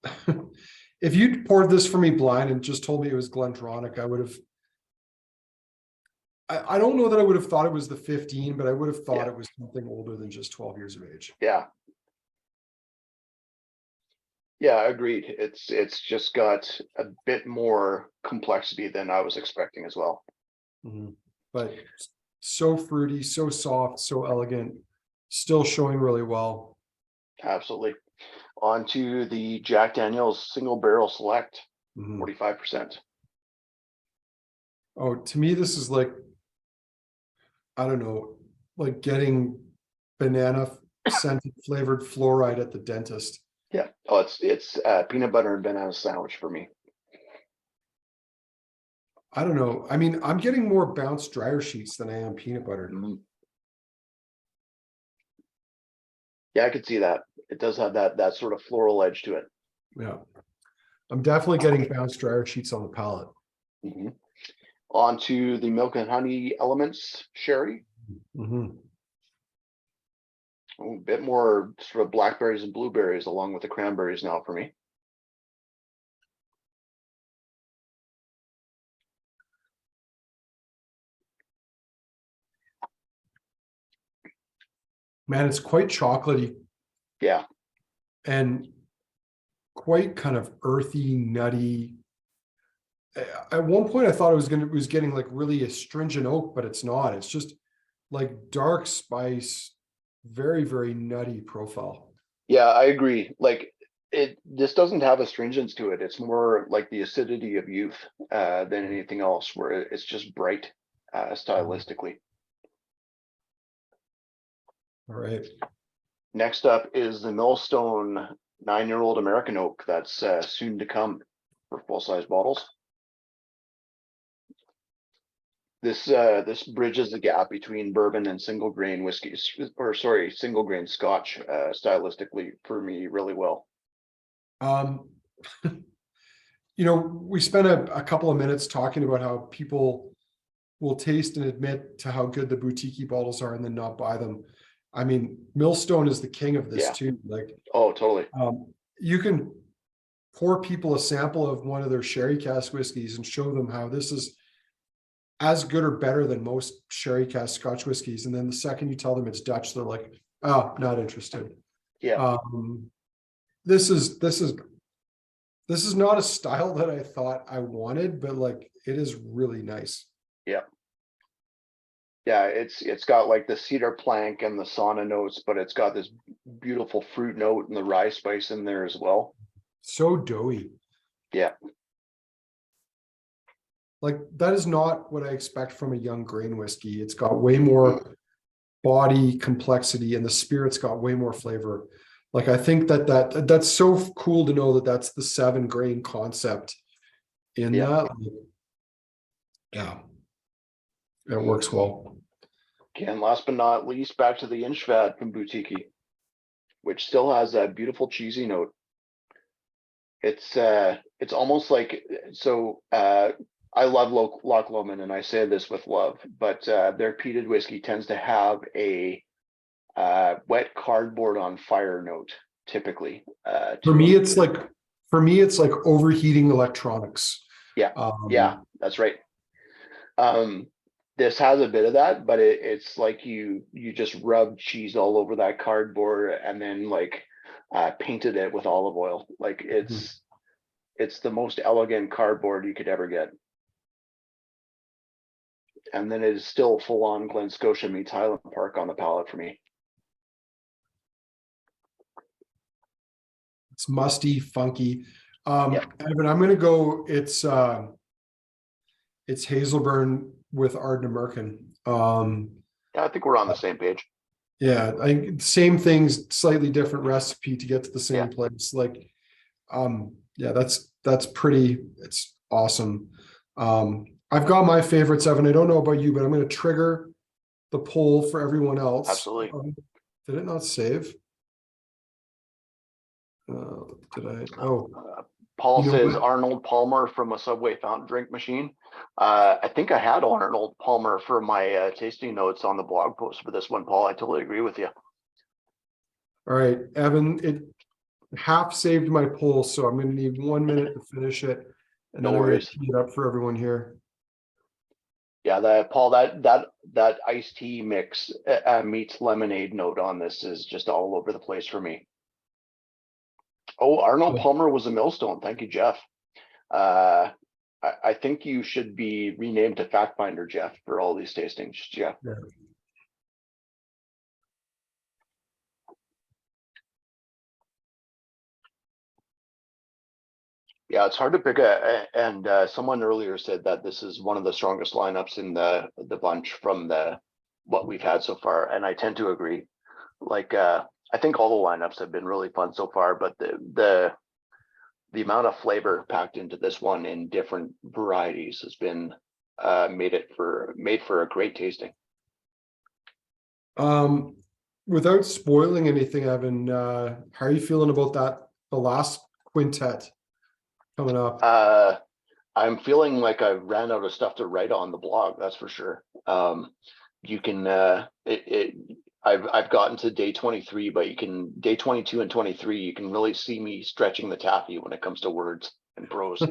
if you'd poured this for me blind and just told me it was GlenDronach, I would have. I don't know that I would have thought it was the 15, but I would have thought it was something older than just 12 years of age. Yeah, agreed. It's just got a bit more complexity than I was expecting as well. But So fruity, so soft, so elegant, still showing really well. Absolutely. On to the Jack Daniel's Single Barrel Select, 45%. Oh, to me, this is like, I don't know, like getting banana scented flavored fluoride at the dentist. Yeah. Oh, it's peanut butter and banana sandwich for me. I don't know. I mean, I'm getting more bounced dryer sheets than I am peanut butter. Yeah, I could see that. It does have that sort of floral edge to it. Yeah. I'm definitely getting bounced dryer sheets on the palate. On to the Milk and Honey Elements Sherry. A bit more sort of blackberries and blueberries along with the cranberries now for me. Man, it's quite chocolatey. Yeah. And quite kind of earthy, nutty. At one point I thought it was getting like really astringent oak, but it's not. It's just like dark spice, very, very nutty profile. Yeah, I agree. Like this doesn't have astringents to it. It's more like the acidity of youth than anything else, where it's just bright stylistically. All right. Next up is the Millstone 9-year-old American oak that's soon to come for full-size bottles. This bridges the gap between bourbon and single grain whiskeys, or sorry, single grain Scotch stylistically for me really well. You know, we spent a couple of minutes talking about how people will taste and admit to how good the boutique bottles are and then not buy them. I mean, Millstone is the king of this too. Like, oh, totally. You can pour people a sample of one of their sherry cask whiskeys and show them how this is as good or better than most sherry cask Scotch whiskeys. And then the second you tell them it's Dutch, they're like, oh, not interested. Yeah. This is not a style that I thought I wanted, but like, it is really nice. Yeah. Yeah, it's got like the cedar plank and the sauna notes, but it's got this beautiful fruit note and the rye spice in there as well. So doughy. Yeah. Like that is not what I expect from a young grain whiskey. It's got way more body complexity and the spirit's got way more flavor. Like I think that's so cool to know that that's the 7 grain concept in that. Yeah. It works well. Okay, and last but not least, back to the Inchfad from Boutique, which still has that beautiful cheesy note. It's almost like, so I love Loch Lomond, and I say this with love, but their peated whiskey tends to have a wet cardboard on fire note, typically. For me, it's like overheating electronics. Yeah, yeah, that's right. This has a bit of that, but it's like you just rub cheese all over that cardboard and then like painted it with olive oil. Like it's the most elegant cardboard you could ever get. And then it is still full on Glen Scotia meets Highland Park on the palate for me. It's musty, funky. Evan, I'm gonna go. It's Hazelburn with Ardnamurchan. Yeah, I think we're on the same page. Yeah, same things, slightly different recipe to get to the same place. Like, yeah, that's pretty. It's awesome. I've got my favorites, Evan. I don't know about you, but I'm going to trigger the poll for everyone else. Absolutely. Did it not save? Did I? Oh. Paul says Arnold Palmer from a Subway fountain drink machine. I think I had Arnold Palmer for my tasting notes on the blog post for this one, Paul. I totally agree with you. All right, Evan, it half saved my poll, so I'm going to need 1 minute to finish it. And no then worries. I'm going to tee it up for everyone here. Yeah, Paul, that iced tea mix meets lemonade note on this is just all over the place for me. Oh, Arnold Palmer was a Millstone. Thank you, Jeff. I think you should be renamed to Fact Finder, Jeff, for all these tastings, Jeff. Yeah. Yeah, it's hard to pick and someone earlier said that this is one of the strongest lineups in the bunch from what we've had so far, and I tend to agree. Like I think all the lineups have been really fun so far, but the amount of flavor packed into this one in different varieties has been made for a great tasting. Without spoiling anything, Evan, how are you feeling about the last quintet coming up? I'm feeling like I ran out of stuff to write on the blog, that's for sure. You can I've gotten to day 23, but day 22 and 23, you can really see me stretching the taffy when it comes to words and prose.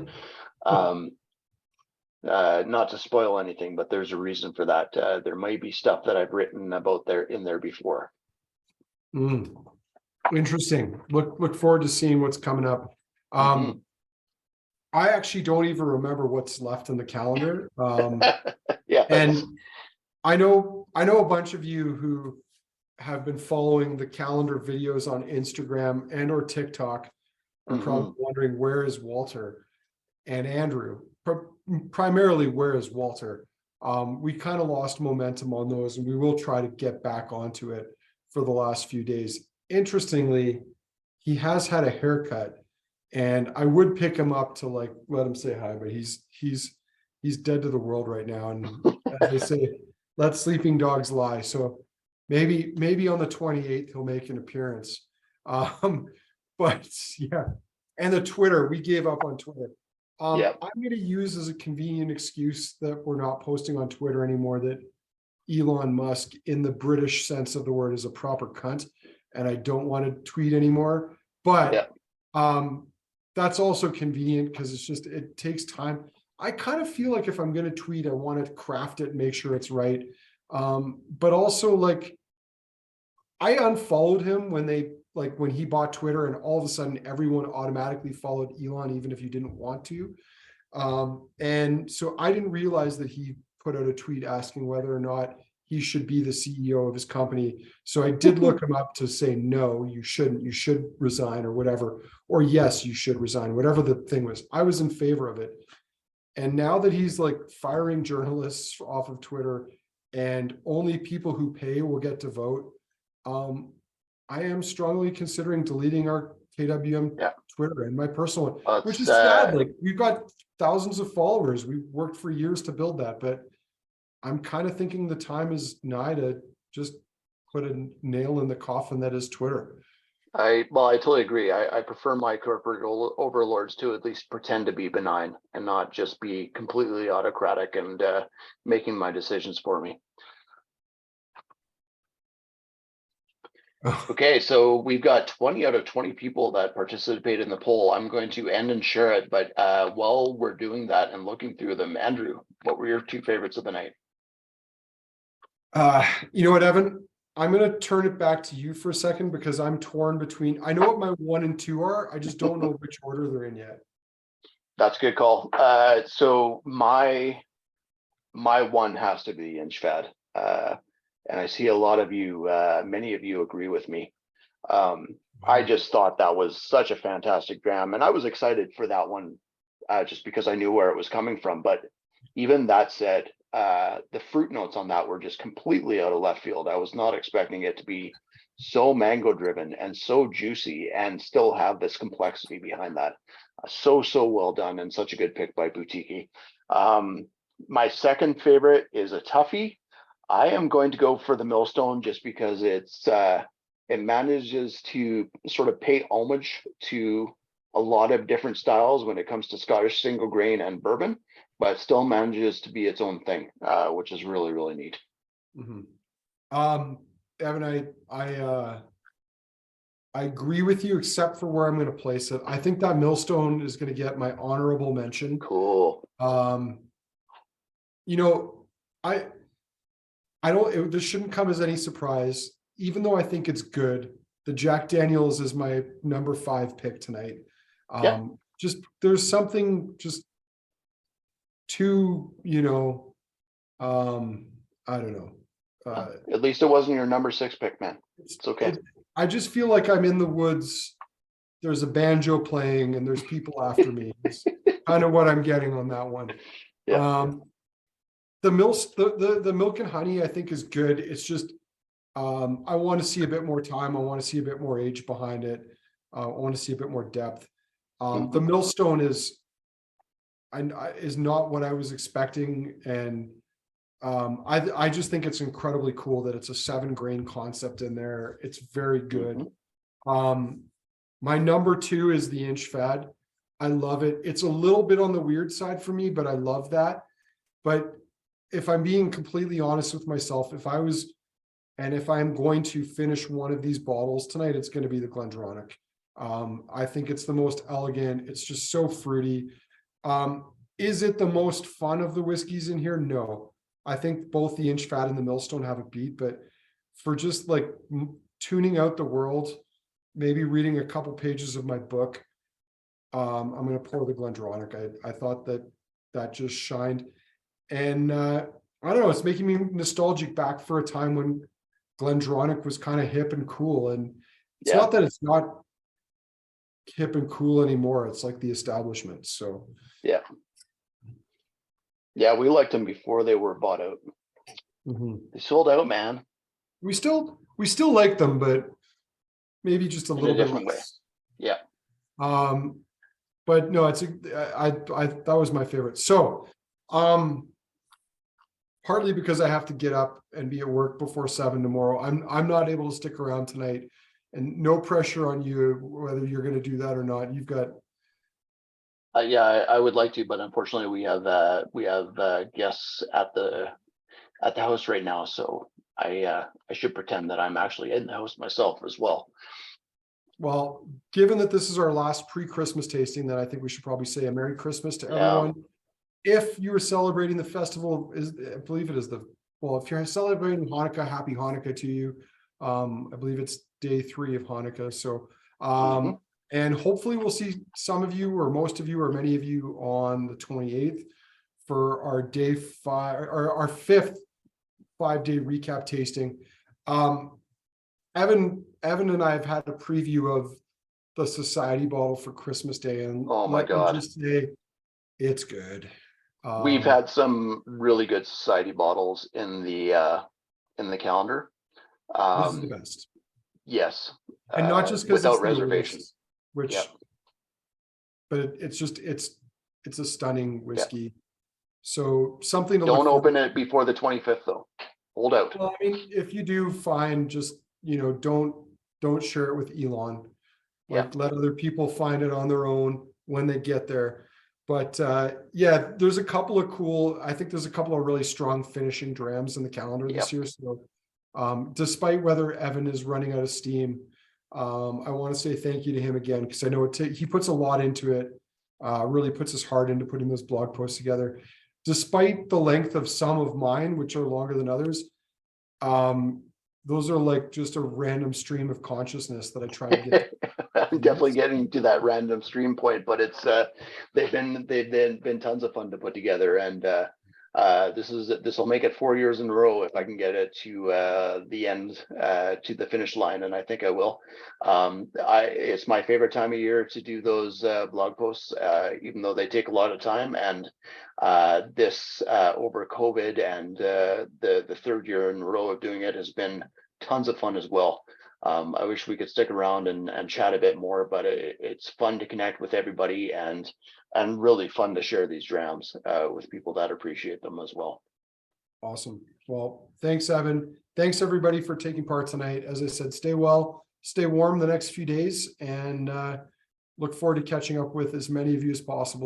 Not to spoil anything, but there's a reason for that. There might be stuff that I've written about in there before. Interesting. Look forward to seeing what's coming up. I actually don't even remember what's left in the calendar. Yeah, and I know a bunch of you who have been following the calendar videos on Instagram and or TikTok are probably wondering, where is Walter and Andrew? Primarily, where is Walter? We kind of lost momentum on those, and we will try to get back onto it for the last few days. Interestingly, he has had a haircut, and I would pick him up to like let him say hi, but he's dead to the world right now. And as they say, let sleeping dogs lie. So maybe on the 28th he'll make an appearance. But yeah, and the Twitter, we gave up on Twitter. I'm going to use as a convenient excuse that we're not posting on Twitter anymore that Elon Musk, in the British sense of the word, is a proper cunt, and I don't want to tweet anymore. But that's also convenient because it takes time. I kind of feel like if I'm going to tweet, I want to craft it and make sure it's right. But also, like, I unfollowed him when he bought Twitter, and all of a sudden everyone automatically followed Elon, even if you didn't want to. And so I didn't realize that he put out a tweet asking whether or not he should be the CEO of his company. So I did look him up to say, no, you shouldn't, you should resign or whatever, or yes, you should resign, whatever the thing was. I was in favor of it. And now that he's like firing journalists off of Twitter and only people who pay will get to vote, I am strongly considering deleting our KWM Twitter and my personal one, which is sad. Like, we've got thousands of followers. We've worked for years to build that, but I'm kind of thinking the time is nigh to just put a nail in the coffin that is Twitter. I totally agree. I prefer my corporate overlords to at least pretend to be benign and not just be completely autocratic and making my decisions for me. Okay, so we've got 20 out of 20 people that participate in the poll. I'm going to end and share it, but while we're doing that and looking through them, Andrew, what were your two favorites of the night? You know what, Evan? I'm going to turn it back to you for a second because I'm torn between. I know what my 1 and 2 are. I just don't know which order they're in yet. That's a good call. So my 1 has to be Inchfad. And I see a lot of you, many of you agree with me. I just thought that was such a fantastic dram, and I was excited for that one just because I knew where it was coming from. But even that said, the fruit notes on that were just completely out of left field. I was not expecting it to be so mango driven and so juicy and still have this complexity behind that. So well done, and such a good pick by Boutique. My second favorite is a toughie. I am going to go for the Millstone just because it manages to sort of pay homage to a lot of different styles when it comes to Scottish single grain and bourbon, but still manages to be its own thing, which is really, really neat. Evan, I agree with you, except for where I'm going to place it. I think that Millstone is going to get my honorable mention. Cool. You know, this shouldn't come as any surprise, even though I think it's good. The Jack Daniels is my number 5 pick tonight. Just there's something just too, I don't know. At least it wasn't your number 6 pick, man. It's okay. I just feel like I'm in the woods. There's a banjo playing and there's people after me. It's kind of what I'm getting on that one. Yeah. The milk and honey, I think, is good. It's just I want to see a bit more time. I want to see a bit more age behind it. I want to see a bit more depth. The Millstone is not what I was expecting, and I just think it's incredibly cool that it's a 7-grain concept in there. It's very good. My number 2 is the Inchfad. I love it. It's a little bit on the weird side for me, but I love that. But if I'm being completely honest with myself, if I'm going to finish one of these bottles tonight, it's going to be the GlenDronach. I think it's the most elegant. It's just so fruity. Is it the most fun of the whiskeys in here? No. I think both the Inchfad and the Millstone have a beat, but for just like tuning out the world, maybe reading a couple pages of my book, I'm going to pour the GlenDronach. I thought that just shined. And I don't know, it's making me nostalgic back for a time when GlenDronach was kind of hip and cool. And it's not that it's not hip and cool anymore. It's like the establishment. So yeah, we liked them before they were bought out. They sold out, man. We still like them, but maybe just a little bit different way. Yeah. But no, that was my favorite. So partly because I have to get up and be at work before 7 tomorrow, I'm not able to stick around tonight, and no pressure on you whether you're going to do that or not. You've got yeah, I would like to, but unfortunately we have guests at the house right now, so I should pretend that I'm actually in the house myself as well. Well, given that this is our last pre-Christmas tasting, then I think we should probably say a Merry Christmas to everyone. If you are celebrating the festival, I believe it is if you're celebrating Hanukkah, happy Hanukkah to you. I believe it's day 3 of Hanukkah. So, and hopefully we'll see some of you or most of you or many of you on the 28th for our day 5 or our 5th 5-day recap tasting. Evan and I have had a preview of the Society bottle for Christmas Day, and oh my God, just say it's good. We've had some really good Society bottles in the calendar. This is the best. Yes, and not just because without reservation. But it's a stunning whiskey. So something to don't open it before the 25th though. Hold out. Well, I mean, if you do, fine. Just don't share it with Elon. Let other people find it on their own when they get there. But there's a couple of really strong finishing drams in the calendar this year. So despite whether Evan is running out of steam, I want to say thank you to him again, because I know he puts a lot into it, really puts his heart into putting those blog posts together. Despite the length of some of mine, which are longer than others, those are like just a random stream of consciousness that I try to get. I'm definitely getting to that random stream point, but it's they've been tons of fun to put together, and this will make it 4 years in a row if I can get it to the end, to the finish line, and I think I will. It's my favorite time of year to do those blog posts, even though they take a lot of time, and this over COVID and the 3rd year in a row of doing it has been tons of fun as well. I wish we could stick around and chat a bit more, but it's fun to connect with everybody, and really fun to share these drams with people that appreciate them as well. Awesome. Well, thanks, Evan. Thanks everybody for taking part tonight. As I said, stay well, stay warm the next few days, and look forward to catching up with as many of you as possible